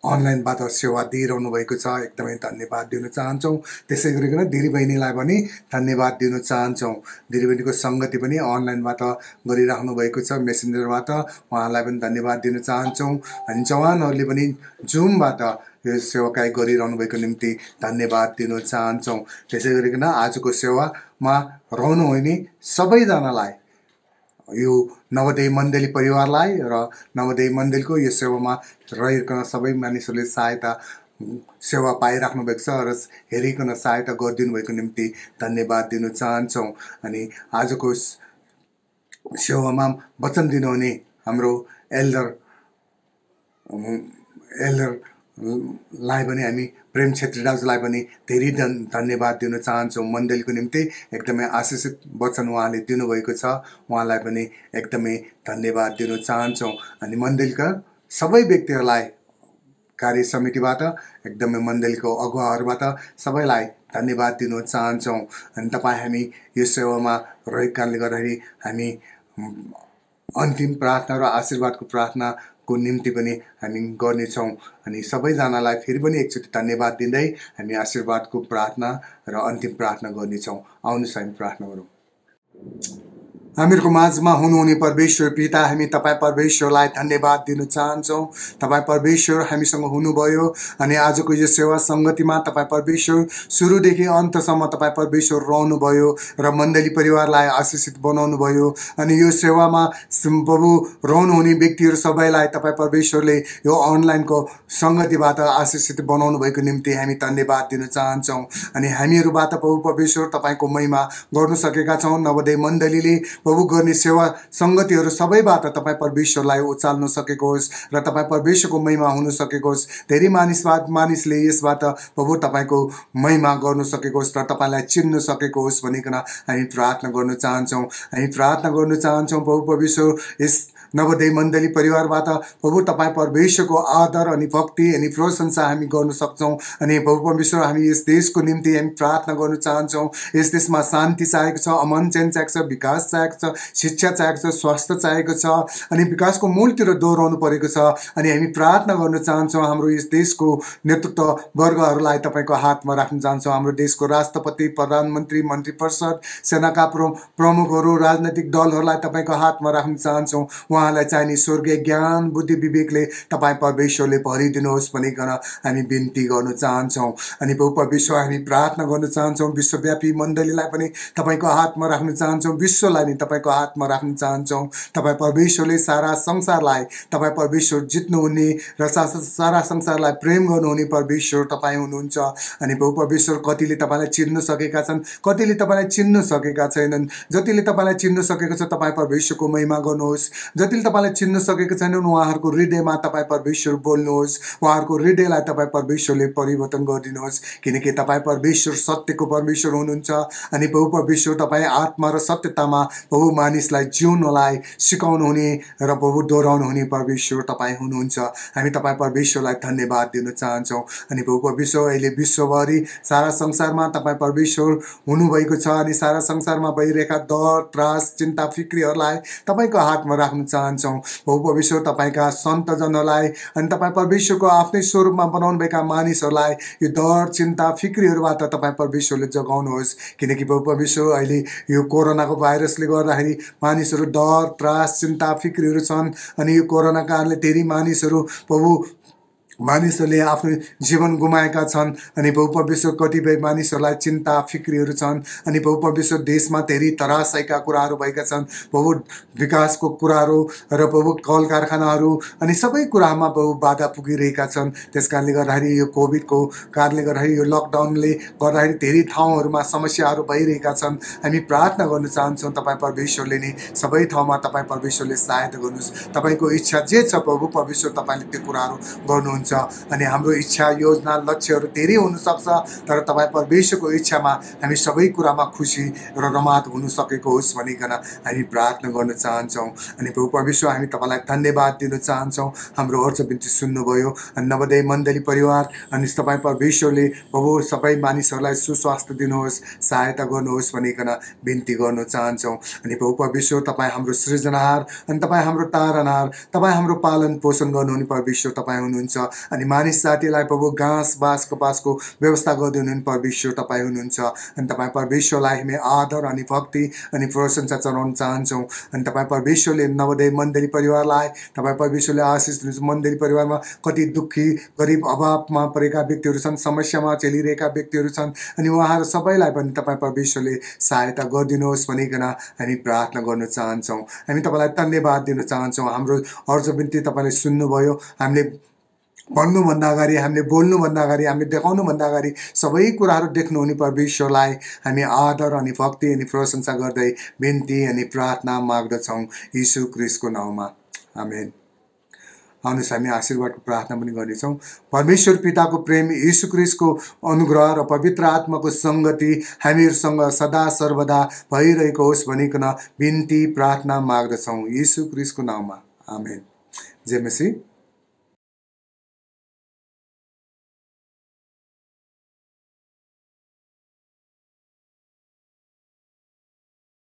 अनलाइनबाट सेवा दिइरहनु भएको छ, एकदमै धन्यवाद दिन चाहन्छौँ। त्यसै गरिकन दिदीबहिनीलाई पनि धन्यवाद दिन चाहन्छौँ। दिदीबहिनीको सङ्गति पनि अनलाइनबाट गरिराख्नु भएको छ मेसेन्जरबाट, उहाँलाई पनि धन्यवाद दिन चाहन्छौँ। अनि जवानहरूले पनि जुमबाट यो सेवाकाई गरिरहनु भएको निम्ति धन्यवाद दिन चाहन्छौँ। त्यसै गरिकन आजको सेवामा रहनुहुने सबैजनालाई, यो नवोदय मण्डली परिवारलाई र नवोदय मण्डलीको यो सेवामा रहिकन सबै मानिसहरूले सहायता सेवा पाइराख्नु भएको छ र हेरिकन सहायता गरिदिनु भएको निम्ति धन्यवाद दिन चाहन्छौँ। अनि आजको सेवामा वचन दिनुहुने हाम्रो एल्डरलाई पनि हामी प्रेम छेत्री दाजुलाई पनि धेरै धन्यवाद दिन चाहन्छौँ। मण्डलीको निम्ति एकदमै आशिषित वचन उहाँले दिनुभएको छ, उहाँलाई पनि एकदमै धन्यवाद दिन चाहन्छौँ। अनि मण्डलीका सबै व्यक्तिहरूलाई कार्य समितिबाट एकदमै मण्डलीको अगुवाहरूबाट सबैलाई धन्यवाद दिन चाहन्छौँ। अनि तपाईँ हामी यो सेवामा रहेको कारणले गर्दाखेरि हामी अन्तिम प्रार्थना र आशीर्वादको प्रार्थनाको निम्ति पनि हामी गर्नेछौँ। अनि सबैजनालाई फेरि पनि एकचोटि धन्यवाद दिँदै हामी आशीर्वादको प्रार्थना र अन्तिम प्रार्थना गर्नेछौँ। आउनुहोस् हामी प्रार्थना गरौँ। हामीहरूको माझमा हुनुहुने परमेश्वर पिता, हामी तपाईँ परमेश्वरलाई धन्यवाद दिन चाहन्छौँ। तपाईँ परमेश्वर हामीसँग हुनुभयो अनि आजको यो सेवा सङ्गतिमा तपाईँ परमेश्वर सुरुदेखि अन्तसम्म तपाईँ परमेश्वर रहनुभयो र मण्डली परिवारलाई आशिषित बनाउनु भयो। अनि यो सेवामा प्रभु रहनुहुने व्यक्तिहरू सबैलाई तपाईँ परमेश्वरले यो अनलाइनको सङ्गतिबाट आशिषित बनाउनु भएको निम्ति हामी धन्यवाद दिन चाहन्छौँ। अनि हामीहरूबाट प्रभु परमेश्वर तपाईँको महिमा गर्न सकेका छौँ। नवोदय मण्डलीले प्रभु गर्ने सेवा सङ्गतिहरू सबैबाट तपाईँ परमेश्वरलाई उचाल्न सकेको होस् र तपाईँ परमेश्वरको महिमा हुन सकेको होस्। धेरै मानिसले यसबाट प्रभु तपाईँको महिमा गर्न सकेको होस् र तपाईँलाई चिन्न सकेको होस् भनिकन हामी प्रार्थना गर्न चाहन्छौँ। हामी प्रार्थना गर्न चाहन्छौँ प्रभु परमेश्वर यस नवोदय मण्डली परिवारबाट प्रभु तपाईँ परमेश्वरको आदर अनि भक्ति अनि प्रशंसा हामी गर्न सक्छौँ। अनि प्रभु परमेश्वर हामी यस देशको निम्ति हामी प्रार्थना गर्न चाहन्छौँ। यस देशमा शान्ति चाहेको छ, अमन चैन चाहेको छ, विकास चाहेको छ, शिक्षा चाहेको छ, स्वास्थ्य चाहेको छ अनि विकासको मूलतिर दोहोऱ्याउनु परेको छ। अनि हामी प्रार्थना गर्न चाहन्छौँ। हाम्रो यस देशको नेतृत्व वर्गहरूलाई तपाईँको हातमा राख्न चाहन्छौँ। हाम्रो देशको राष्ट्रपति, प्रधानमन्त्री, मन्त्री परिषद, सेनाका प्रमुखहरू, राजनैतिक दलहरूलाई तपाईँको हातमा राख्न चाहन्छौँ। उहाँलाई चाहिने स्वर्गीय ज्ञान, बुद्धि, विवेकले तपाईँ परमेश्वरले भरिदिनुहोस् भनिकन हामी बिन्ती गर्न चाहन्छौँ। अनि प्रभु परमेश्वर हामी प्रार्थना गर्न चाहन्छौँ। विश्वव्यापी मण्डलीलाई पनि तपाईँको हातमा राख्न चाहन्छौँ। विश्वलाई नि तपाईँको हातमा राख्न चाहन्छौँ। तपाईँ परमेश्वरले सारा संसारलाई तपाईँ परमेश्वर जित्नुहुने र सारा संसारलाई प्रेम गर्नुहुने परमेश्वर तपाईँ हुनुहुन्छ। अनि प्रभु परमेश्वर कतिले तपाईँलाई चिन्न सकेका छन्, कतिले तपाईँलाई चिन्न सकेका छैनन्। जतिले तपाईँलाई चिन्न सकेको छ तपाईँ परमेश्वरको महिमा गर्नुहोस्। जतिले तपाईँलाई चिन्न सकेको छैनन् उहाँहरूको हृदयमा तपाईँ परमेश्वर बोल्नुहोस्। उहाँहरूको हृदयलाई तपाईँ परमेश्वरले परिवर्तन गरिदिनुहोस्। किनकि तपाईँ परमेश्वर सत्यको परमेश्वर हुनुहुन्छ। अनि प्रभु परमेश्वर तपाईँ आत्मा र सत्यतामा प्रभु मानिसलाई जिउनलाई सिकाउनु हुने र प्रभु दोहोऱ्याउनु हुने परमेश्वर तपाईँ हुनुहुन्छ। हामी तपाईँ परमेश्वरलाई धन्यवाद दिन चाहन्छौँ। अनि प्रभु परमेश्वर अहिले विश्वभरि सारा संसारमा तपाईँ परमेश्वर हुनुभएको छ। अनि सारा संसारमा भइरहेका डर, त्रास, चिन्ता, फिक्रीहरूलाई तपाईँको हातमा राख्न चाहन्छौँ। प्रभु परमेश्वर तपाईँका सन्तजनहरूलाई अनि तपाईँ परमेश्वरको आफ्नै स्वरूपमा बनाउनुभएका मानिसहरूलाई यो डर, चिन्ता, फिक्रीहरूबाट तपाईँ परमेश्वरले जगाउनुहोस्। किनकि प्रभु परमेश्वर अहिले यो कोरोनाको भाइरसले गर्दाखेरि मानिसहरू डर, त्रास, चिन्ता, फिक्रीहरू छन्। अनि यो कोरोना कारणले धेरै मानिसहरूले आफ्नो जीवन गुमाएका छन्। अनि प्रभु परमेश्वर कतिपय मानिसहरूलाई चिन्ता, फिक्रीहरू छन्। अनि प्रभु परमेश्वर देशमा धेरै तरासैका कुराहरू भएका छन्। प्रभु विकासको कुराहरू र प्रभु कल कारखानाहरू अनि सबै कुरामा प्रभु बाधा पुगिरहेका छन्। त्यस कारणले गर्दाखेरि यो कोभिडको कारणले गर्दाखेरि यो लकडाउनले गर्दाखेरि धेरै ठाउँहरूमा समस्याहरू भइरहेका छन्। हामी प्रार्थना गर्न चाहन्छौँ तपाईँ परमेश्वरले नै सबै ठाउँमा तपाईँ परमेश्वरले सहायता गर्नुहोस्। तपाईँको इच्छा जे छ प्रभु परमेश्वर तपाईँले त्यो कुराहरू गर्नुहुन्छ। अनि हाम्रो इच्छा, योजना, लक्ष्यहरू धेरै हुनसक्छ तर तपाईँ परमेश्वरको इच्छामा हामी सबै कुरामा खुसी र रमात हुन सकेको होस् भनिकन हामी प्रार्थना गर्न चाहन्छौँ। अनि प्रभु परमेश्वर हामी तपाईँलाई धन्यवाद दिन चाहन्छौँ। हाम्रो अर्ज बिन्ती सुन्नुभयो। अनि नवोदय मण्डली परिवार अनि तपाईँ परमेश्वरले प्रभु सबै मानिसहरूलाई सुस्वास्थ्य दिनुहोस्, सहायता गर्नुहोस् भनिकन बिन्ती गर्न चाहन्छौँ। अनि प्रभु परमेश्वर तपाईँ हाम्रो सृजनहार अनि तपाईँ हाम्रो तारनहार, तपाईँ हाम्रो पालन पोषण गर्नुहुने परमेश्वर तपाईँ हुनुहुन्छ। अनि मानिस जातिलाई प्रभु घाँस बाँस कपासको व्यवस्था गरिदिनुहुने परमेश्वर तपाईँ हुनुहुन्छ। अनि तपाईँ परमेश्वरलाई हामी आदर अनि भक्ति अनि प्रशंसा चढाउन चाहन्छौँ। अनि तपाईँ परमेश्वरले नवोदय मण्डली परिवारलाई तपाईँ परमेश्वरले आशिष दिनुहुन्छ। मण्डली परिवारमा कति दुःखी, गरिब, अभावमा परेका व्यक्तिहरू छन्, समस्यामा चलिरहेका व्यक्तिहरू छन्। अनि उहाँहरू सबैलाई पनि तपाईँ परमेश्वरले सहायता गरिदिनुहोस् भनिकन हामी प्रार्थना गर्न चाहन्छौँ। हामी तपाईँलाई धन्यवाद दिन चाहन्छौँ। हाम्रो अर्ज बिन्ती तपाईँले सुन्नुभयो। हामीले भन्नुभन्दा अगाडि, हामीले बोल्नुभन्दा अगाडि, हामीले देखाउनुभन्दा अगाडि सबै कुराहरू देख्नुहुने परमेश्वरलाई हामी आदर अनि भक्ति अनि प्रशंसा गर्दै बिन्ती अनि प्रार्थना माग्दछौँ यीशु ख्रीष्टको नाउँमा। आमेन। आउनुहोस् हामी आशीर्वादको प्रार्थना पनि गर्नेछौँ। परमेश्वर पिताको प्रेम, यीशु ख्रीष्टको अनुग्रह र पवित्र आत्माको सङ्गति हामीहरूसँग सदा सर्वदा भइरहेको होस् भनिकन बिन्ती प्रार्थना माग्दछौँ यीशु ख्रीष्टको नाउँमा। आमेन। जय मसीह।